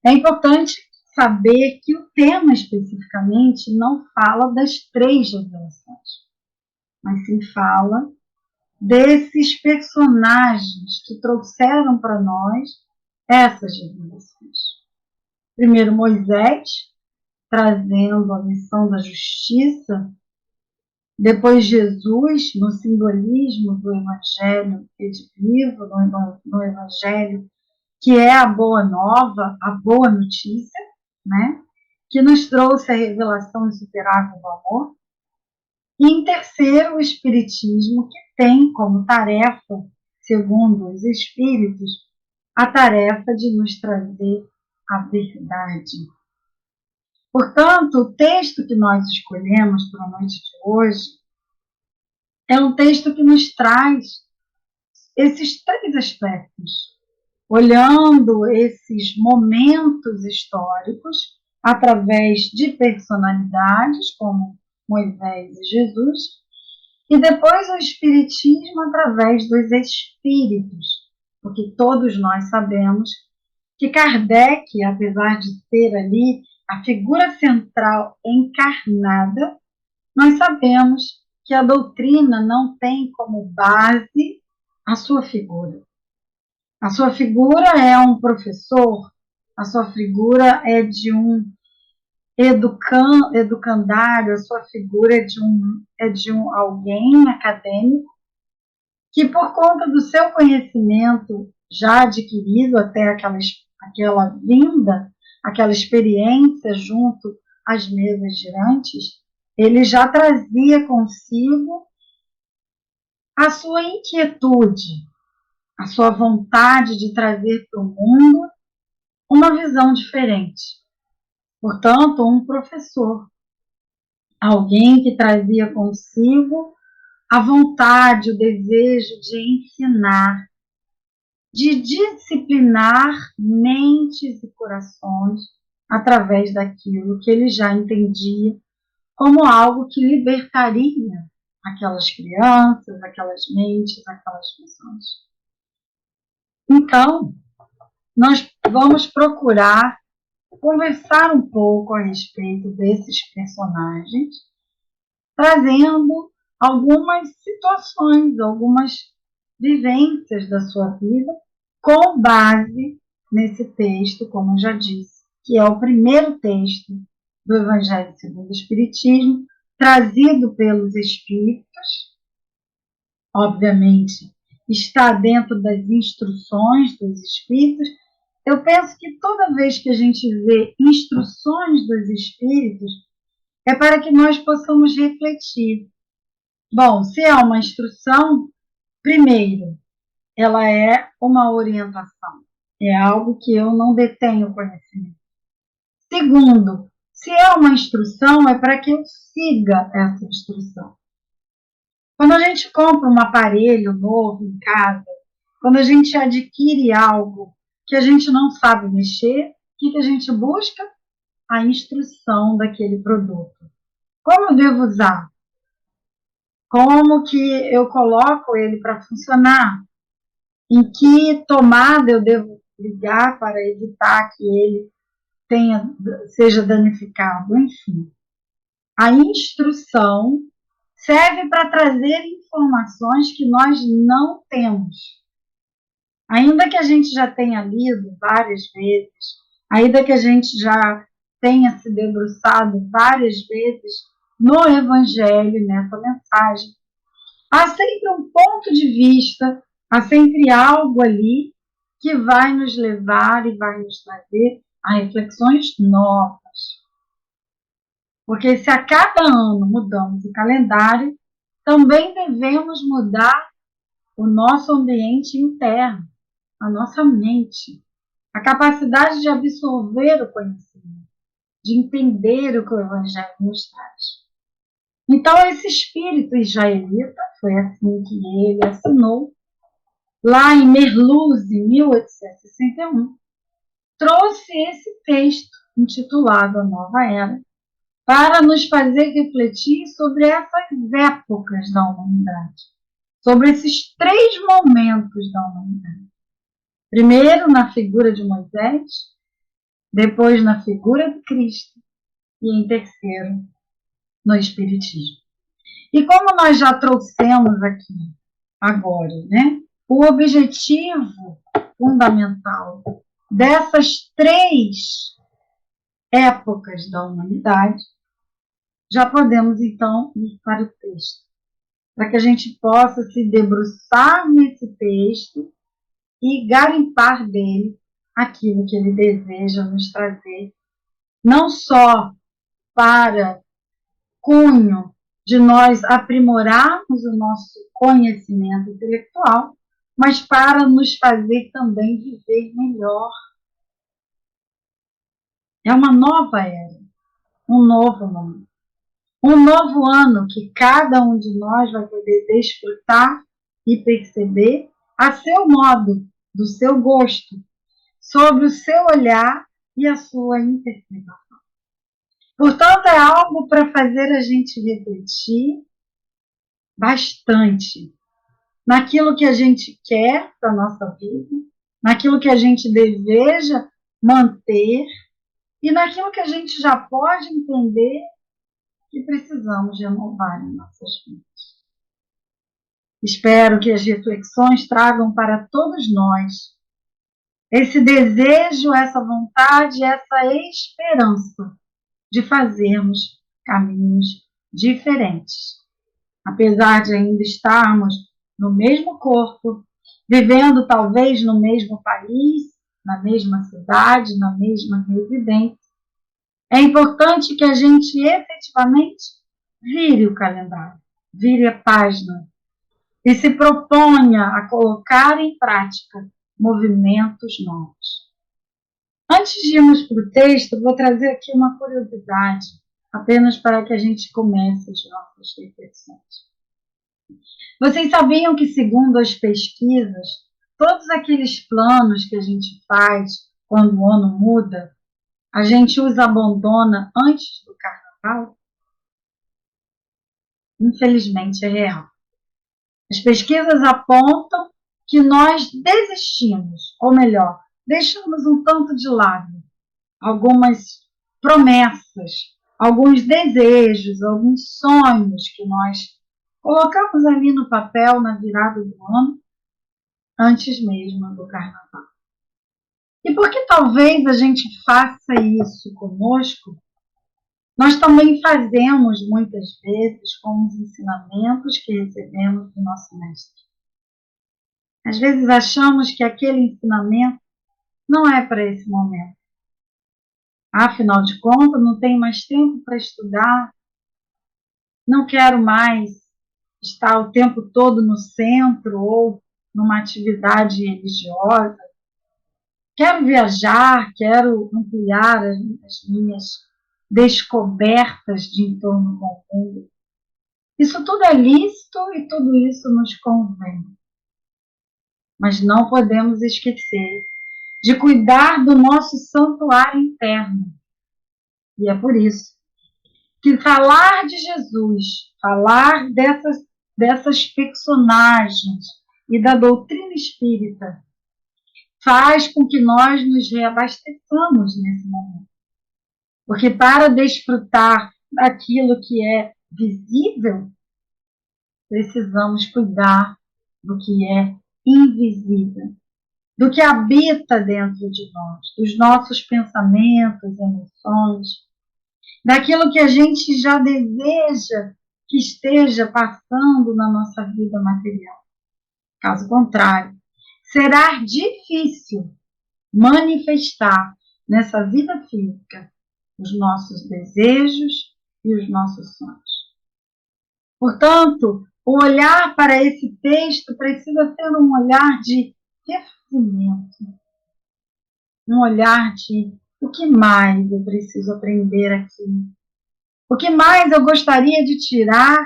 é importante saber que o tema especificamente não fala das 3 revelações, mas sim fala desses personagens que trouxeram para nós essas revelações. Primeiro, Moisés, trazendo a missão da justiça. Depois, Jesus, no simbolismo do Evangelho vivo, no Evangelho, que é a boa nova, a boa notícia, né? Que nos trouxe a revelação insuperável do amor. E em terceiro, o Espiritismo, que tem como tarefa, segundo os Espíritos, a tarefa de nos trazer a verdade. Portanto, o texto que nós escolhemos para a noite de hoje é um texto que nos traz esses 3 aspectos, olhando esses momentos históricos através de personalidades como Moisés e Jesus, e depois o Espiritismo através dos espíritos, porque todos nós sabemos que Kardec, apesar de ser ali a figura central encarnada, nós sabemos que a doutrina não tem como base a sua figura. A sua figura é um professor, a sua figura é de um educandário, a sua figura é de um alguém acadêmico que, por conta do seu conhecimento já adquirido até aquela vinda, aquela experiência junto às mesas girantes, ele já trazia consigo a sua inquietude, a sua vontade de trazer para o mundo uma visão diferente. Portanto, um professor, alguém que trazia consigo a vontade, o desejo de ensinar, de disciplinar mentes e corações através daquilo que ele já entendia como algo que libertaria aquelas crianças, aquelas mentes, aquelas visões. Então, nós vamos procurar conversar um pouco a respeito desses personagens, trazendo algumas situações, algumas vivências da sua vida, com base nesse texto, como eu já disse, que é o primeiro texto do Evangelho segundo o Espiritismo, trazido pelos Espíritos. Obviamente, está dentro das instruções dos Espíritos. Eu penso que toda vez que a gente vê instruções dos Espíritos, é para que nós possamos refletir. Bom, se é uma instrução, primeiro, ela é uma orientação. É algo que eu não detenho conhecimento. Segundo, se é uma instrução, é para que eu siga essa instrução. Quando a gente compra um aparelho novo em casa, quando a gente adquire algo que a gente não sabe mexer, o que a gente busca? A instrução daquele produto. Como eu devo usar? Como que eu coloco ele para funcionar? Em que tomada eu devo ligar para evitar que ele seja danificado? Enfim, a instrução serve para trazer informações que nós não temos. Ainda que a gente já tenha lido várias vezes, ainda que a gente já tenha se debruçado várias vezes no Evangelho, nessa mensagem, há sempre um ponto de vista, há sempre algo ali que vai nos levar e vai nos trazer a reflexões novas. Porque se a cada ano mudamos o calendário, também devemos mudar o nosso ambiente interno, a nossa mente, a capacidade de absorver o conhecimento, de entender o que o Evangelho nos traz. Então, esse espírito israelita, foi assim que ele assinou, lá em Merluz, em 1861, trouxe esse texto intitulado A Nova Era, para nos fazer refletir sobre essas épocas da humanidade, sobre esses 3 momentos da humanidade. Primeiro na figura de Moisés, depois na figura de Cristo e em terceiro no Espiritismo. E como nós já trouxemos aqui agora, né, o objetivo fundamental dessas 3 épocas da humanidade, já podemos então ir para o texto, para que a gente possa se debruçar nesse texto e garimpar dele aquilo que ele deseja nos trazer, não só para cunho de nós aprimorarmos o nosso conhecimento intelectual, mas para nos fazer também viver melhor. É uma nova era, um novo ano. Um novo ano que cada um de nós vai poder desfrutar e perceber a seu modo, do seu gosto, sobre o seu olhar e a sua interpretação. Portanto, é algo para fazer a gente refletir bastante naquilo que a gente quer para a nossa vida, naquilo que a gente deseja manter e naquilo que a gente já pode entender que precisamos renovar em nossas vidas. Espero que as reflexões tragam para todos nós esse desejo, essa vontade, essa esperança de fazermos caminhos diferentes. Apesar de ainda estarmos no mesmo corpo, vivendo talvez no mesmo país, na mesma cidade, na mesma residência, é importante que a gente efetivamente vire o calendário, vire a página e se proponha a colocar em prática movimentos novos. Antes de irmos para o texto, vou trazer aqui uma curiosidade, apenas para que a gente comece as nossas reflexões. Vocês sabiam que, segundo as pesquisas, todos aqueles planos que a gente faz quando o ano muda, a gente os abandona antes do carnaval? Infelizmente é real. As pesquisas apontam que nós desistimos, ou melhor, deixamos um tanto de lado algumas promessas, alguns desejos, alguns sonhos que nós colocamos ali no papel na virada do ano, antes mesmo do carnaval. E porque talvez a gente faça isso conosco, nós também fazemos muitas vezes com os ensinamentos que recebemos do nosso mestre. Às vezes achamos que aquele ensinamento não é para esse momento. Afinal de contas, não tenho mais tempo para estudar, não quero mais estar o tempo todo no centro ou numa atividade religiosa. Quero viajar, quero ampliar as minhas descobertas de entorno com o mundo. Isso tudo é lícito e tudo isso nos convém. Mas não podemos esquecer de cuidar do nosso santuário interno. E é por isso que falar de Jesus, falar dessas personagens e da doutrina espírita faz com que nós nos reabasteçamos nesse momento. Porque para desfrutar daquilo que é visível, precisamos cuidar do que é invisível, do que habita dentro de nós, dos nossos pensamentos, emoções, daquilo que a gente já deseja que esteja passando na nossa vida material. Caso contrário, será difícil manifestar nessa vida física os nossos desejos e os nossos sonhos. Portanto, o olhar para esse texto precisa ser um olhar de refazimento, um olhar de O que mais eu preciso aprender aqui? O que mais eu gostaria de tirar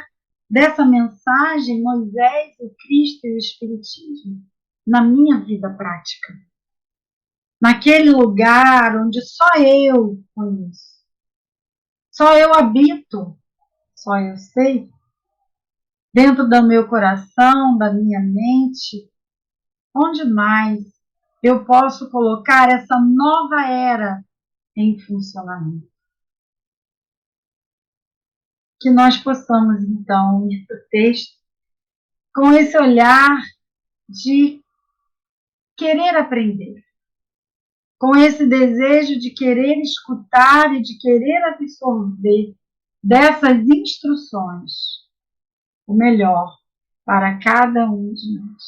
dessa mensagem, Moisés, o Cristo e o Espiritismo, na minha vida prática? Naquele lugar onde só eu conheço, só eu habito, só eu sei, dentro do meu coração, da minha mente, onde mais eu posso colocar essa nova era em funcionamento? Que nós possamos, então, ir para o texto com esse olhar de querer aprender, com esse desejo de querer escutar e de querer absorver dessas instruções o melhor para cada um de nós.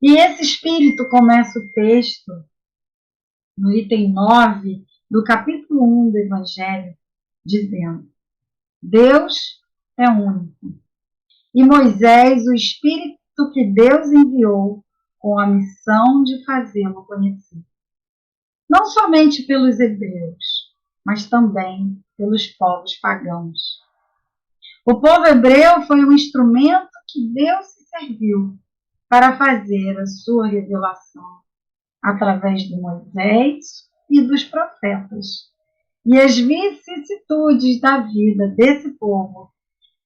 E esse espírito começa o texto no item 9 do capítulo 1 do Evangelho, dizendo: Deus é único. E Moisés, o espírito que Deus enviou com a missão de fazê-lo conhecer. Não somente pelos hebreus, mas também pelos povos pagãos. O povo hebreu foi um instrumento que Deus se serviu para fazer a sua revelação através de Moisés e dos profetas. E as vicissitudes da vida desse povo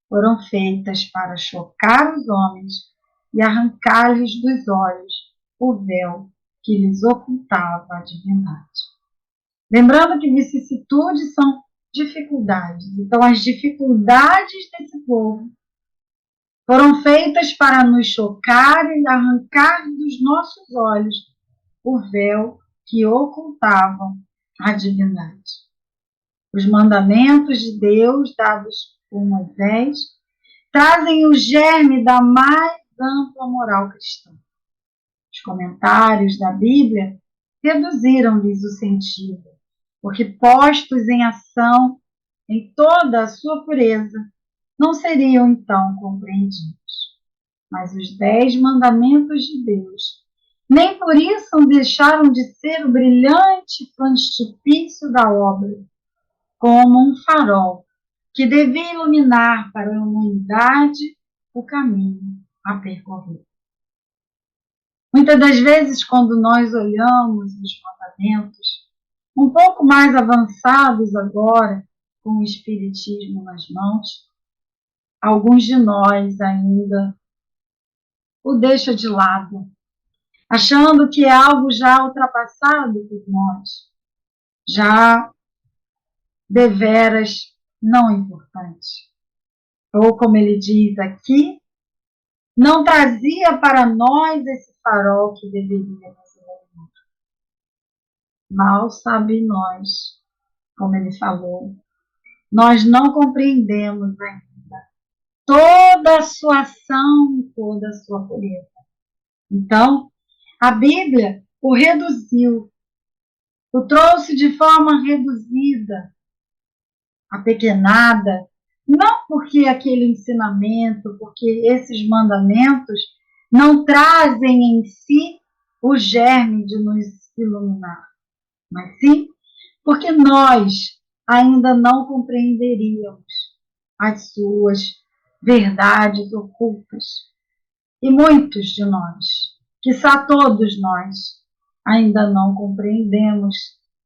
foram feitas para chocar os homens e arrancar-lhes dos olhos o véu que lhes ocultava a divindade. Lembrando que vicissitudes são dificuldades. Então, as dificuldades desse povo foram feitas para nos chocar e arrancar dos nossos olhos o véu que ocultava a divindade. Os mandamentos de Deus dados por Moisés trazem o germe da mais ampla moral cristã. Os comentários da Bíblia reduziram-lhes o sentido, porque postos em ação em toda a sua pureza, não seriam então compreendidos. Mas os 10 mandamentos de Deus nem por isso deixaram de ser o brilhante frontispício da obra, como um farol que devia iluminar para a humanidade o caminho a percorrer. Muitas das vezes, quando nós olhamos os mandamentos, um pouco mais avançados agora, com o Espiritismo nas mãos, alguns de nós ainda o deixam de lado, achando que é algo já ultrapassado por nós, já deveras não importante. Ou, como ele diz aqui, não trazia para nós esse farol que deveria nos iluminar. Mal sabe nós, como ele falou, nós não compreendemos ainda toda a sua ação e toda a sua pureza. Então, a Bíblia o reduziu, o trouxe de forma reduzida, apequenada, não porque aquele ensinamento, porque esses mandamentos não trazem em si o germe de nos iluminar, mas sim porque nós ainda não compreenderíamos as suas verdades ocultas. E muitos de nós, quiçá todos nós, ainda não compreendemos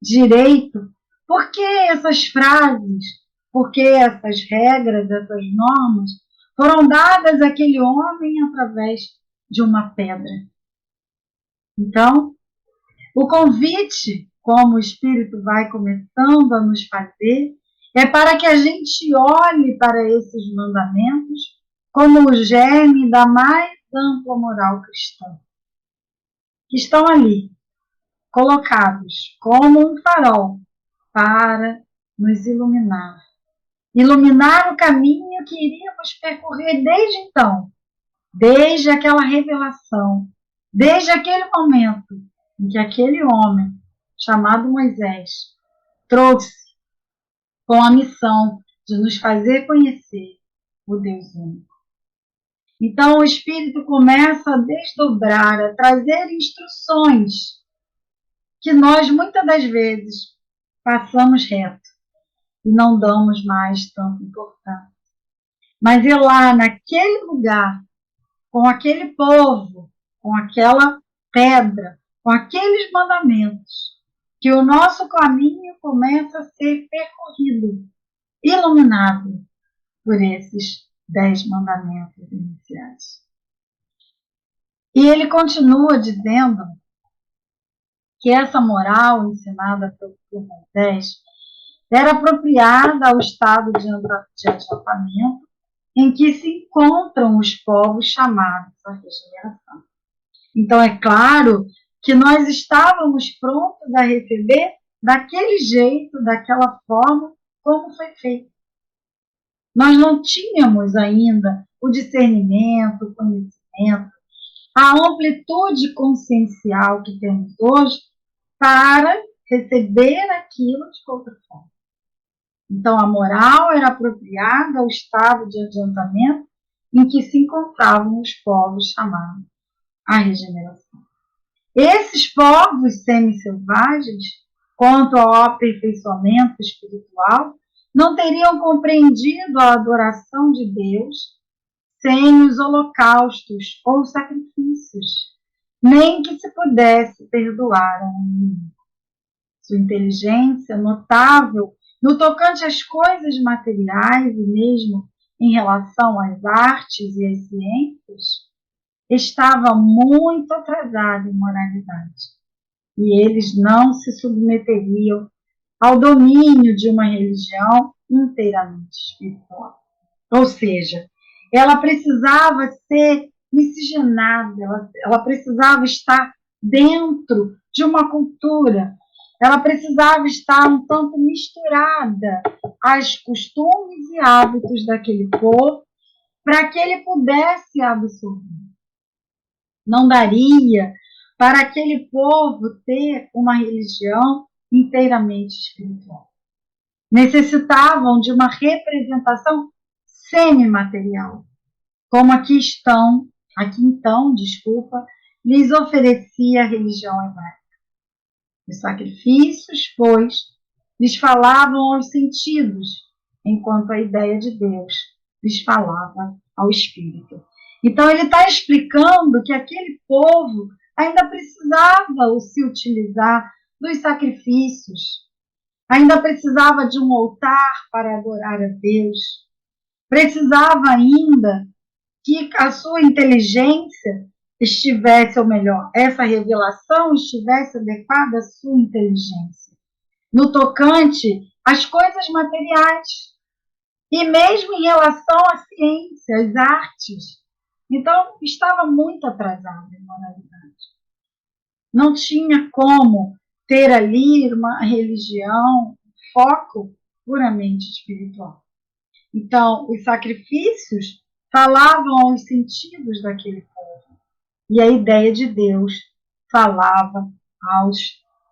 direito por que essas frases, por que essas regras, essas normas foram dadas àquele homem através de uma pedra. Então, o convite, como o Espírito vai começando a nos fazer, é para que a gente olhe para esses mandamentos como o germe da mais ampla moral cristã, que estão ali, colocados como um farol para nos iluminar. Iluminar o caminho que iríamos percorrer desde então, desde aquela revelação, desde aquele momento em que aquele homem, chamado Moisés, trouxe com a missão de nos fazer conhecer o Deus único. Então o Espírito começa a desdobrar, a trazer instruções que nós muitas das vezes passamos reto e não damos mais tanta importância. Mas é lá, naquele lugar, com aquele povo, com aquela pedra, com aqueles mandamentos, que o nosso caminho começa a ser percorrido, iluminado por esses 10 mandamentos iniciais. E ele continua dizendo que essa moral ensinada por Moisés era apropriada ao estado de adiantamento em que se encontram os povos chamados à regeneração. Então, é claro que nós estávamos prontos a receber daquele jeito, daquela forma, como foi feito. Nós não tínhamos ainda o discernimento, o conhecimento, a amplitude consciencial que temos hoje para receber aquilo de outra forma. Então, a moral era apropriada ao estado de adiantamento em que se encontravam os povos chamados à regeneração. Esses povos semi-selvagens, quanto ao aperfeiçoamento espiritual, não teriam compreendido a adoração de Deus sem os holocaustos ou sacrifícios, nem que se pudesse perdoar ao inimigo. Sua inteligência notável no tocante às coisas materiais e mesmo em relação às artes e às ciências, estava muito atrasada em moralidade. E eles não se submeteriam ao domínio de uma religião inteiramente espiritual. Ou seja, ela precisava ser miscigenada, ela precisava estar dentro de uma cultura, ela precisava estar um tanto misturada aos costumes e hábitos daquele povo para que ele pudesse absorver. Não daria para aquele povo ter uma religião inteiramente espiritual. Necessitavam de uma representação semimaterial, como aqui então, lhes oferecia a religião hebraica. Os sacrifícios, pois, lhes falavam aos sentidos, enquanto a ideia de Deus lhes falava ao espírito. Então, ele está explicando que aquele povo ainda precisava se utilizar dos sacrifícios, ainda precisava de um altar para adorar a Deus, precisava ainda que a sua inteligência estivesse, ou melhor, essa revelação estivesse adequada à sua inteligência, no tocante às coisas materiais, e mesmo em relação à ciência, às artes. Então, estava muito atrasado em moralidade. Não tinha como ter ali uma religião, foco puramente espiritual. Então, os sacrifícios falavam aos sentidos daquele povo. E a ideia de Deus falava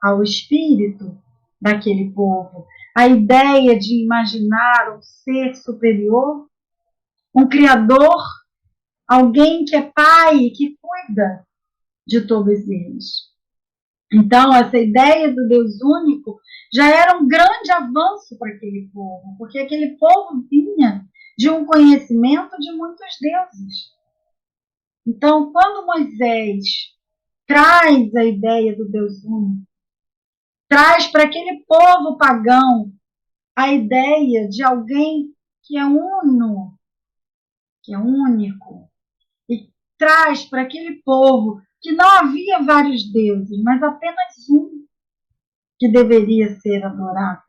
ao espírito daquele povo. A ideia de imaginar um ser superior, um criador, alguém que é pai e que cuida de todos eles. Então, essa ideia do Deus único já era um grande avanço para aquele povo, porque aquele povo vinha de um conhecimento de muitos deuses. Então, quando Moisés traz a ideia do Deus único, traz para aquele povo pagão a ideia de alguém que é uno, que é único, e traz para aquele povo que não havia vários deuses, mas apenas um que deveria ser adorado.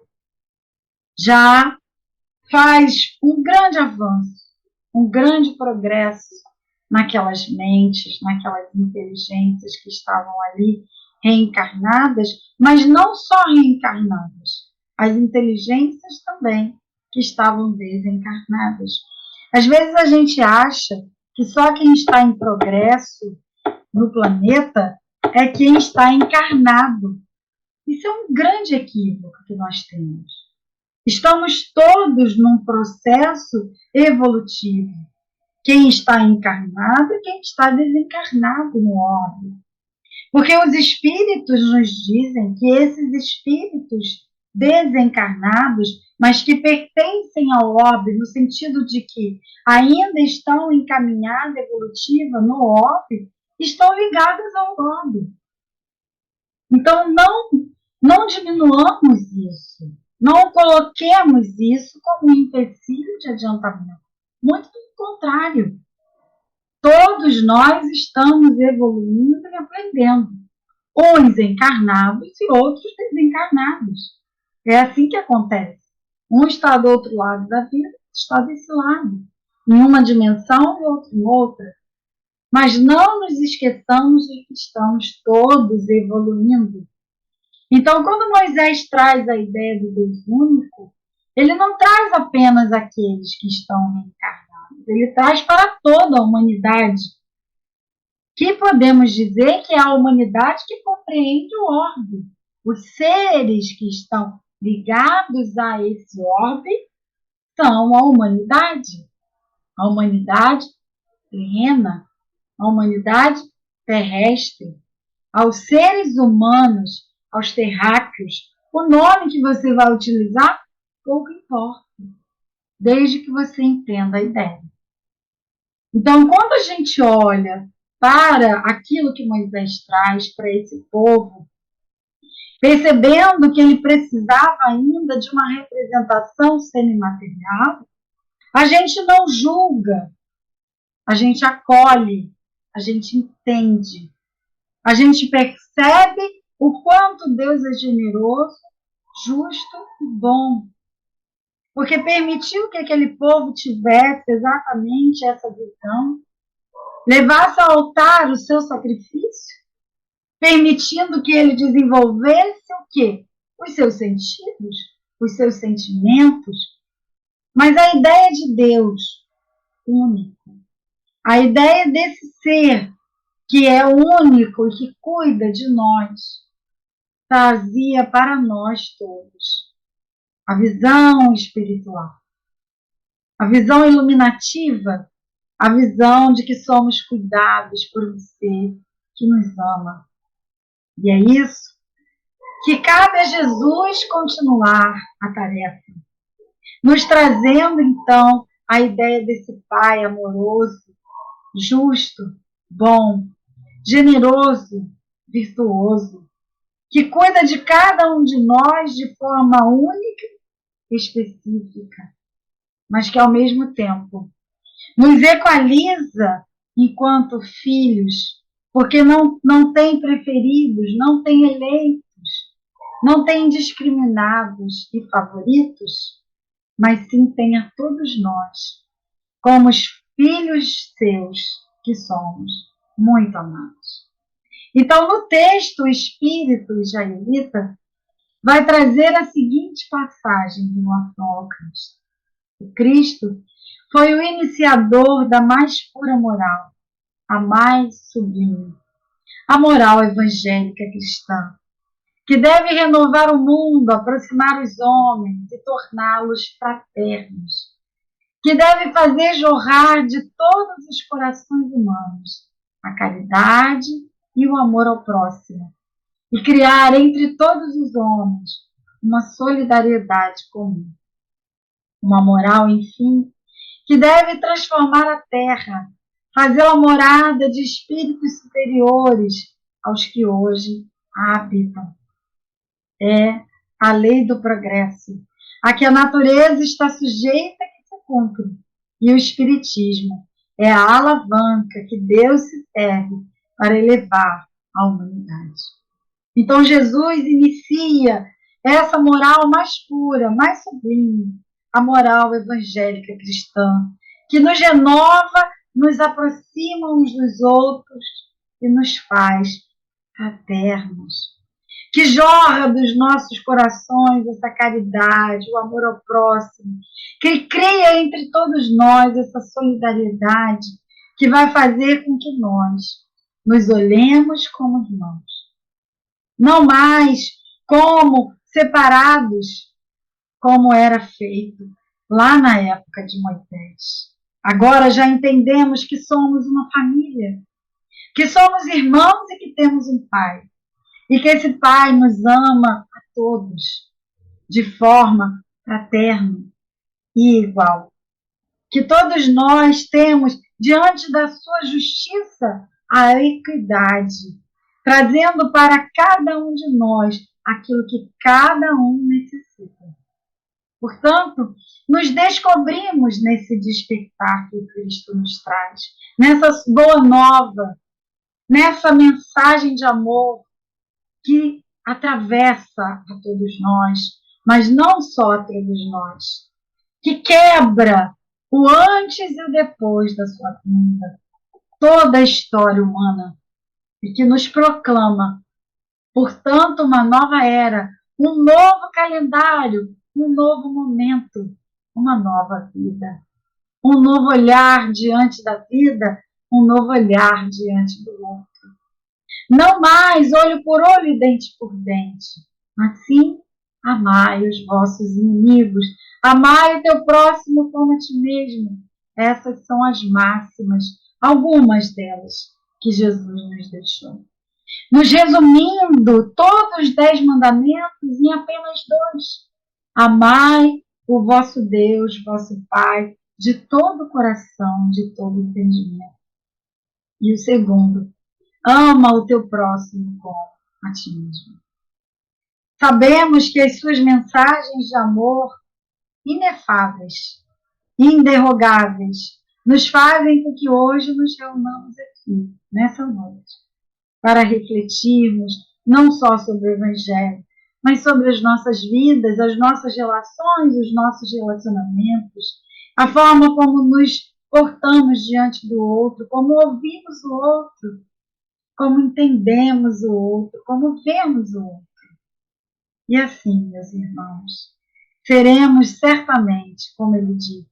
Já faz um grande avanço, um grande progresso naquelas mentes, naquelas inteligências que estavam ali reencarnadas, mas não só reencarnadas, as inteligências também que estavam desencarnadas. Às vezes a gente acha que só quem está em progresso no planeta é quem está encarnado. Isso é um grande equívoco que nós temos. Estamos todos num processo evolutivo. Quem está encarnado e quem está desencarnado no orbe. Porque os espíritos nos dizem que esses espíritos desencarnados, mas que pertencem ao orbe, no sentido de que ainda estão em caminhada evolutiva no orbe, estão ligados ao orbe. Então, não diminuamos isso. Não coloquemos isso como um empecilho de adiantamento. Muito pelo contrário. Todos nós estamos evoluindo e aprendendo. Uns encarnados e outros desencarnados. É assim que acontece. Um está do outro lado da vida, outro está desse lado. Em uma dimensão e outro em outra. Mas não nos esqueçamos de que estamos todos evoluindo. Então, quando Moisés traz a ideia do Deus único, ele não traz apenas aqueles que estão reencarnados, ele traz para toda a humanidade. Que podemos dizer que é a humanidade que compreende o orbe. Os seres que estão ligados a esse orbe são a humanidade terrena, a humanidade terrestre, aos seres humanos, aos terráqueos. O nome que você vai utilizar, pouco importa, desde que você entenda a ideia. Então, quando a gente olha para aquilo que Moisés traz para esse povo, percebendo que ele precisava ainda de uma representação semimaterial, a gente não julga, a gente acolhe, a gente entende, a gente percebe o quanto Deus é generoso, justo e bom. Porque permitiu que aquele povo tivesse exatamente essa visão, levasse ao altar o seu sacrifício, permitindo que ele desenvolvesse o quê? Os seus sentidos, os seus sentimentos. Mas a ideia de Deus único, a ideia desse ser que é único e que cuida de nós, trazia para nós todos a visão espiritual, a visão iluminativa, a visão de que somos cuidados por um ser que nos ama. E é isso que cabe a Jesus continuar a tarefa, nos trazendo então a ideia desse Pai amoroso, justo, bom, generoso, virtuoso, que cuida de cada um de nós de forma única e específica, mas que ao mesmo tempo nos equaliza enquanto filhos, porque não tem preferidos, não tem eleitos, não tem discriminados e favoritos, mas sim tem a todos nós, como os filhos seus que somos, muito amados. Então, no texto, o Espírito israelita vai trazer a seguinte passagem em relação ao Cristo. O Cristo foi o iniciador da mais pura moral, a mais sublime, a moral evangélica cristã, que deve renovar o mundo, aproximar os homens e torná-los fraternos, que deve fazer jorrar de todos os corações humanos a caridade e o amor ao próximo, e criar entre todos os homens uma solidariedade comum. Uma moral, enfim, que deve transformar a terra, fazê-la morada de espíritos superiores aos que hoje a habitam. É a lei do progresso, a que a natureza está sujeita a que se cumpre, e o espiritismo é a alavanca que Deus se serve para elevar a humanidade. Então Jesus inicia essa moral mais pura, mais sublime, a moral evangélica cristã, que nos renova, nos aproxima uns dos outros e nos faz fraternos. Que jorra dos nossos corações essa caridade, o amor ao próximo, que cria entre todos nós essa solidariedade que vai fazer com que nós nos olhemos como irmãos. Não mais como separados, como era feito lá na época de Moisés. Agora já entendemos que somos uma família. que somos irmãos e que temos um Pai, e que esse Pai nos ama a todos de forma fraterna e igual, que todos nós temos diante da sua justiça a equidade, trazendo para cada um de nós aquilo que cada um necessita. Portanto, nos descobrimos nesse despertar que o Cristo nos traz, nessa boa nova, nessa mensagem de amor que atravessa a todos nós, mas não só a todos nós, que quebra o antes e o depois da sua vinda, toda a história humana, e que nos proclama, portanto, uma nova era, um novo calendário, um novo momento, uma nova vida, um novo olhar diante da vida, um novo olhar diante do outro. Não mais olho por olho e dente por dente, mas sim amai os vossos inimigos, amai o teu próximo como a ti mesmo. Essas são as máximas, algumas delas, que Jesus nos deixou. Nos resumindo, todos os 10 mandamentos em apenas 2. Amai o vosso Deus, vosso Pai, de todo o coração, de todo o entendimento. E o segundo, ama o teu próximo como a ti mesmo. Sabemos que as suas mensagens de amor, inefáveis, inderrogáveis, nos fazem com que hoje nos reunamos aqui, nessa noite, para refletirmos não só sobre o Evangelho, mas sobre as nossas vidas, as nossas relações, os nossos relacionamentos, a forma como nos portamos diante do outro, como ouvimos o outro, como entendemos o outro, como vemos o outro. E assim, meus irmãos, seremos certamente, como ele diz,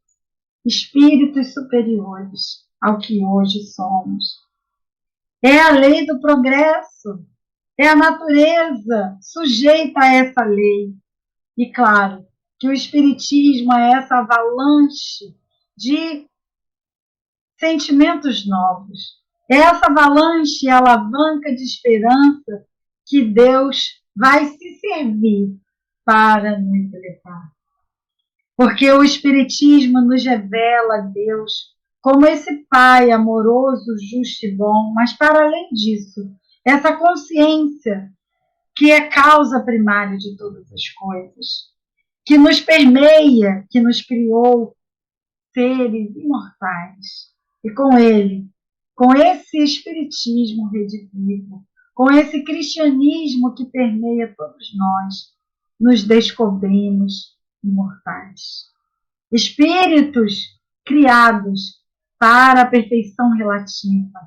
espíritos superiores ao que hoje somos. É a lei do progresso, é a natureza sujeita a essa lei. E claro, que o Espiritismo é essa avalanche de sentimentos novos, é essa avalanche e alavanca de esperança que Deus vai se servir para nos levar. Porque o Espiritismo nos revela Deus como esse Pai amoroso, justo e bom, mas para além disso, essa consciência que é causa primária de todas as coisas, que nos permeia, que nos criou seres imortais. E com ele, com esse Espiritismo redivivo, com esse cristianismo que permeia todos nós, nos descobrimos imortais. Espíritos criados para a perfeição relativa.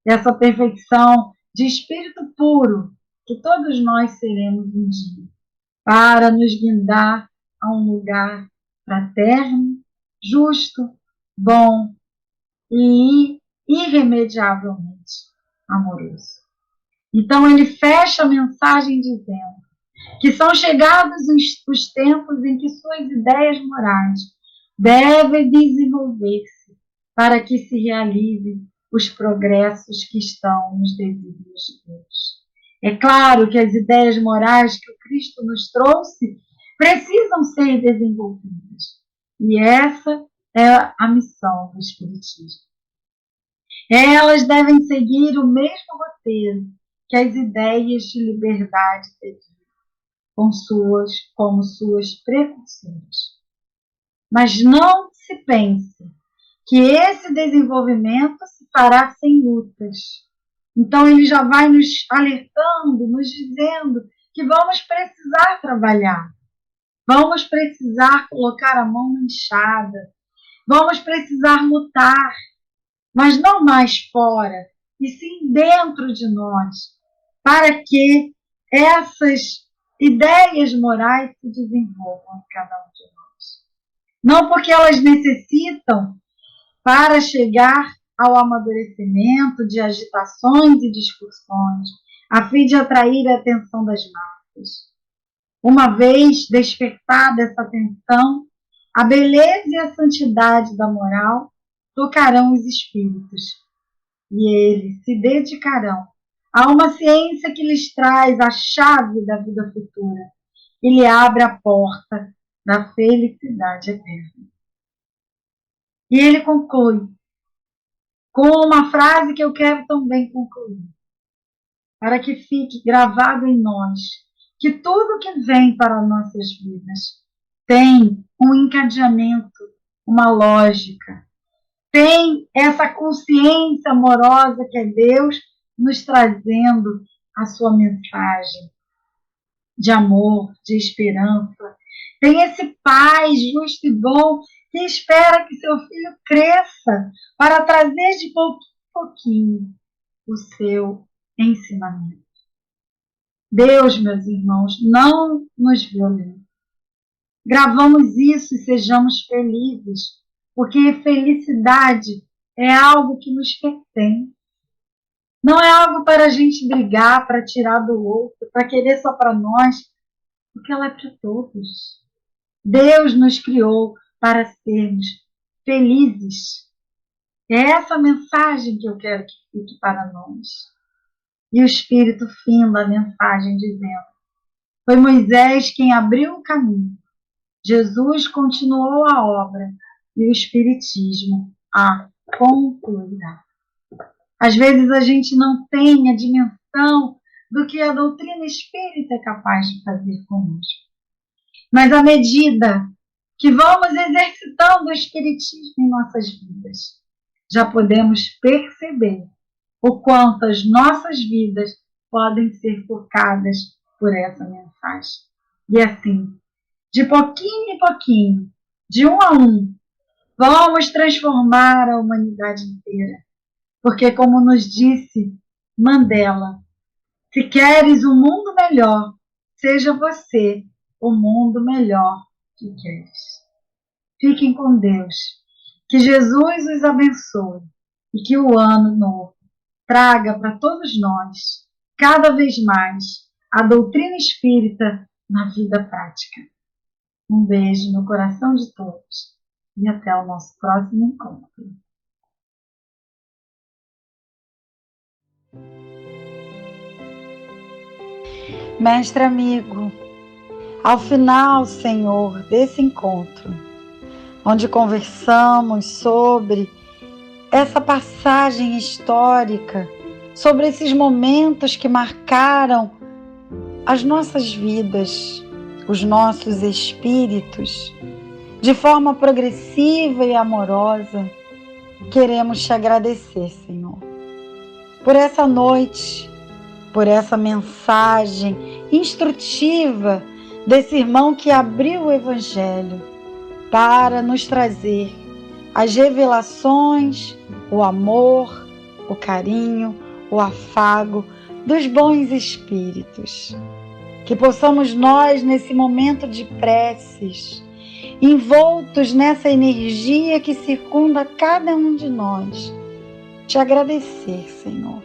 Essa perfeição de espírito puro que todos nós seremos um dia, para nos guindar a um lugar fraterno, justo, bom e irremediavelmente amoroso. Então ele fecha a mensagem dizendo que são chegados os tempos em que suas ideias morais devem desenvolver-se para que se realizem os progressos que estão nos desígnios de Deus. É claro que as ideias morais que o Cristo nos trouxe precisam ser desenvolvidas. E essa é a missão do Espiritismo. Elas devem seguir o mesmo roteiro que as ideias de liberdade seguiram, como suas precursoras. Mas não se pense que esse desenvolvimento se fará sem lutas. Então ele já vai nos alertando, nos dizendo que vamos precisar trabalhar, vamos precisar colocar a mão na enxada, vamos precisar lutar, mas não mais fora, e sim dentro de nós, para que essas ideias morais se desenvolvam em cada um de nós. Não porque elas necessitam para chegar ao amadurecimento de agitações e discussões, a fim de atrair a atenção das massas. Uma vez despertada essa atenção, a beleza e a santidade da moral tocarão os espíritos. e eles se dedicarão a uma ciência que lhes traz a chave da vida futura e lhe abre a porta da felicidade eterna. E ele conclui com uma frase que eu quero também concluir, para que fique gravado em nós, que tudo que vem para nossas vidas tem um encadeamento, uma lógica, tem essa consciência amorosa que é Deus nos trazendo a sua mensagem de amor, de esperança. Tem esse Pai justo e bom que espera que seu filho cresça para trazer de pouquinho em pouquinho o seu ensinamento. Deus, meus irmãos, não nos violenta. Gravamos isso e sejamos felizes, porque felicidade é algo que nos pertence. Não é algo para a gente brigar, para tirar do outro, para querer só para nós, porque ela é para todos. Deus nos criou para sermos felizes. É essa mensagem que eu quero que fique para nós. E o Espírito finda a mensagem dizendo: foi Moisés quem abriu o caminho, Jesus continuou a obra e o Espiritismo a concluirá. Às vezes a gente não tem a dimensão do que a doutrina espírita é capaz de fazer conosco. Mas à medida que vamos exercitando o Espiritismo em nossas vidas, já podemos perceber o quanto as nossas vidas podem ser tocadas por essa mensagem. E assim, de pouquinho em pouquinho, de um a um, vamos transformar a humanidade inteira. Porque, como nos disse Mandela, se queres um mundo melhor, seja você o mundo melhor que queres. Fiquem com Deus. Que Jesus os abençoe e que o ano novo traga para todos nós, cada vez mais, a doutrina espírita na vida prática. Um beijo no coração de todos e até o nosso próximo encontro. Mestre amigo, ao final, Senhor, desse encontro, onde conversamos sobre essa passagem histórica, sobre esses momentos que marcaram as nossas vidas, os nossos espíritos, de forma progressiva e amorosa, queremos te agradecer, Senhor, por essa noite, por essa mensagem instrutiva desse irmão que abriu o Evangelho para nos trazer as revelações, o amor, o carinho, o afago dos bons espíritos. Que possamos nós, nesse momento de preces, envoltos nessa energia que circunda cada um de nós, te agradecer, Senhor,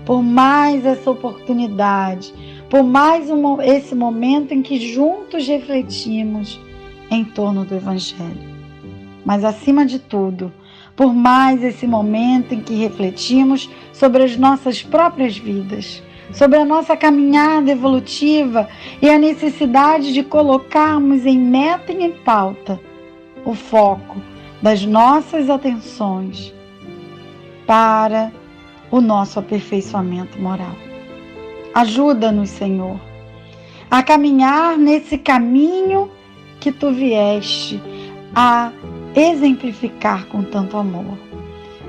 por mais essa oportunidade, por mais esse momento em que juntos refletimos em torno do Evangelho. Mas, acima de tudo, por mais esse momento em que refletimos sobre as nossas próprias vidas, sobre a nossa caminhada evolutiva e a necessidade de colocarmos em meta e em pauta o foco das nossas atenções para o nosso aperfeiçoamento moral. Ajuda-nos, Senhor, a caminhar nesse caminho que Tu vieste a exemplificar com tanto amor.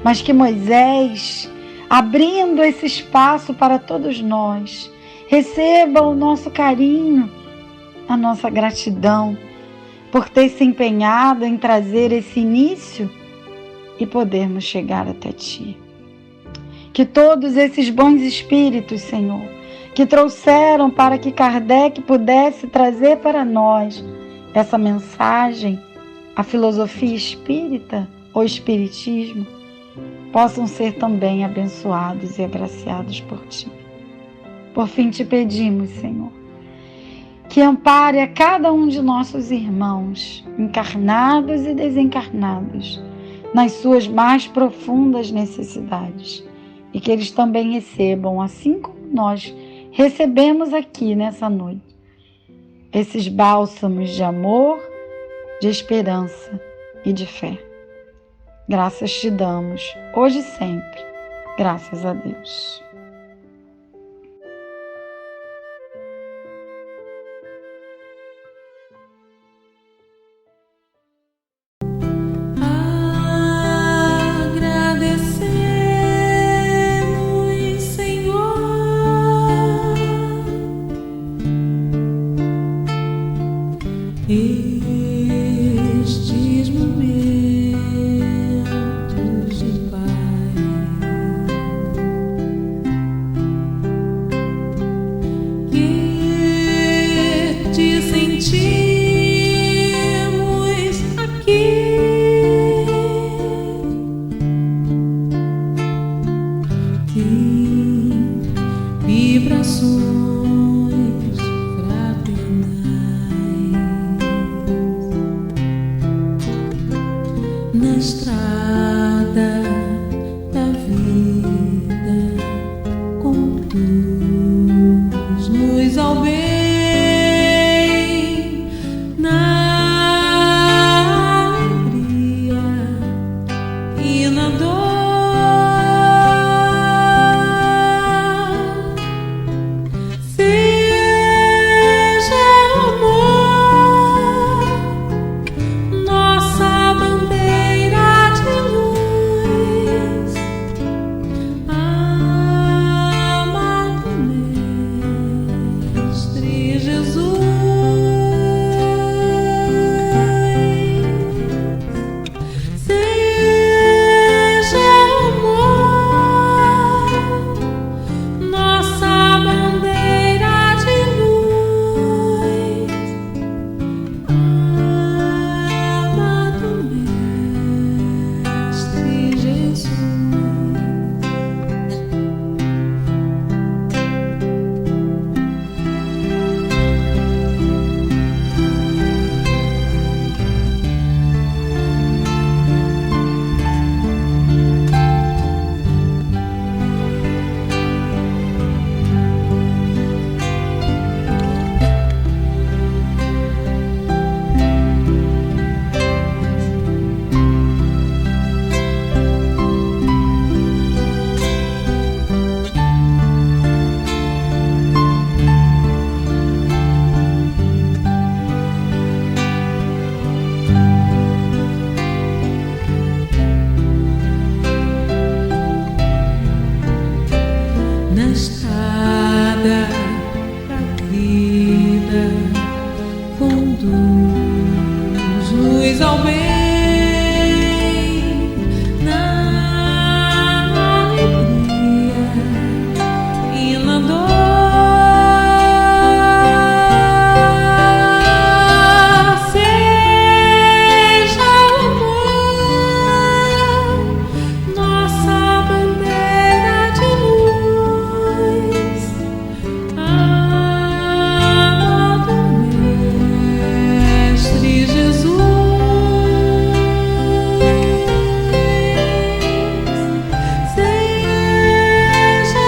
Mas que Moisés, abrindo esse espaço para todos nós, receba o nosso carinho, a nossa gratidão por ter se empenhado em trazer esse início e podermos chegar até Ti. Que todos esses bons espíritos, Senhor, que trouxeram para que Kardec pudesse trazer para nós essa mensagem, a filosofia espírita ou espiritismo, possam ser também abençoados e agraciados por Ti. Por fim, te pedimos, Senhor, que ampare a cada um de nossos irmãos, encarnados e desencarnados, nas suas mais profundas necessidades, e que eles também recebam, assim como nós recebemos aqui nessa noite, esses bálsamos de amor, de esperança e de fé. Graças te damos, hoje e sempre, graças a Deus. Estes momentos de paz que te sentimos aqui, tem vibrações na estrada da vida, conduz-nos ao bem, na alegria e na dor. Seja amor nossa bandeira de luz, amado Mestre Jesus. Seja amor nossa bandeira de luz, amado Mestre Jesus. Na estrada da vida, conduz-nos ao bem, na alegria e na dor. Seja amor nossa bandeira de luz, amado Mestre Jesus. Seja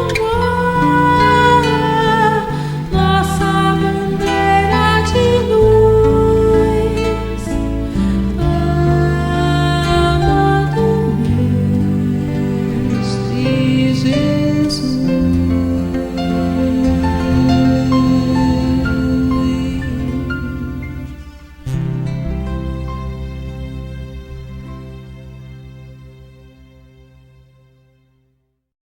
amor nossa bandeira de luz, amado Mestre Jesus.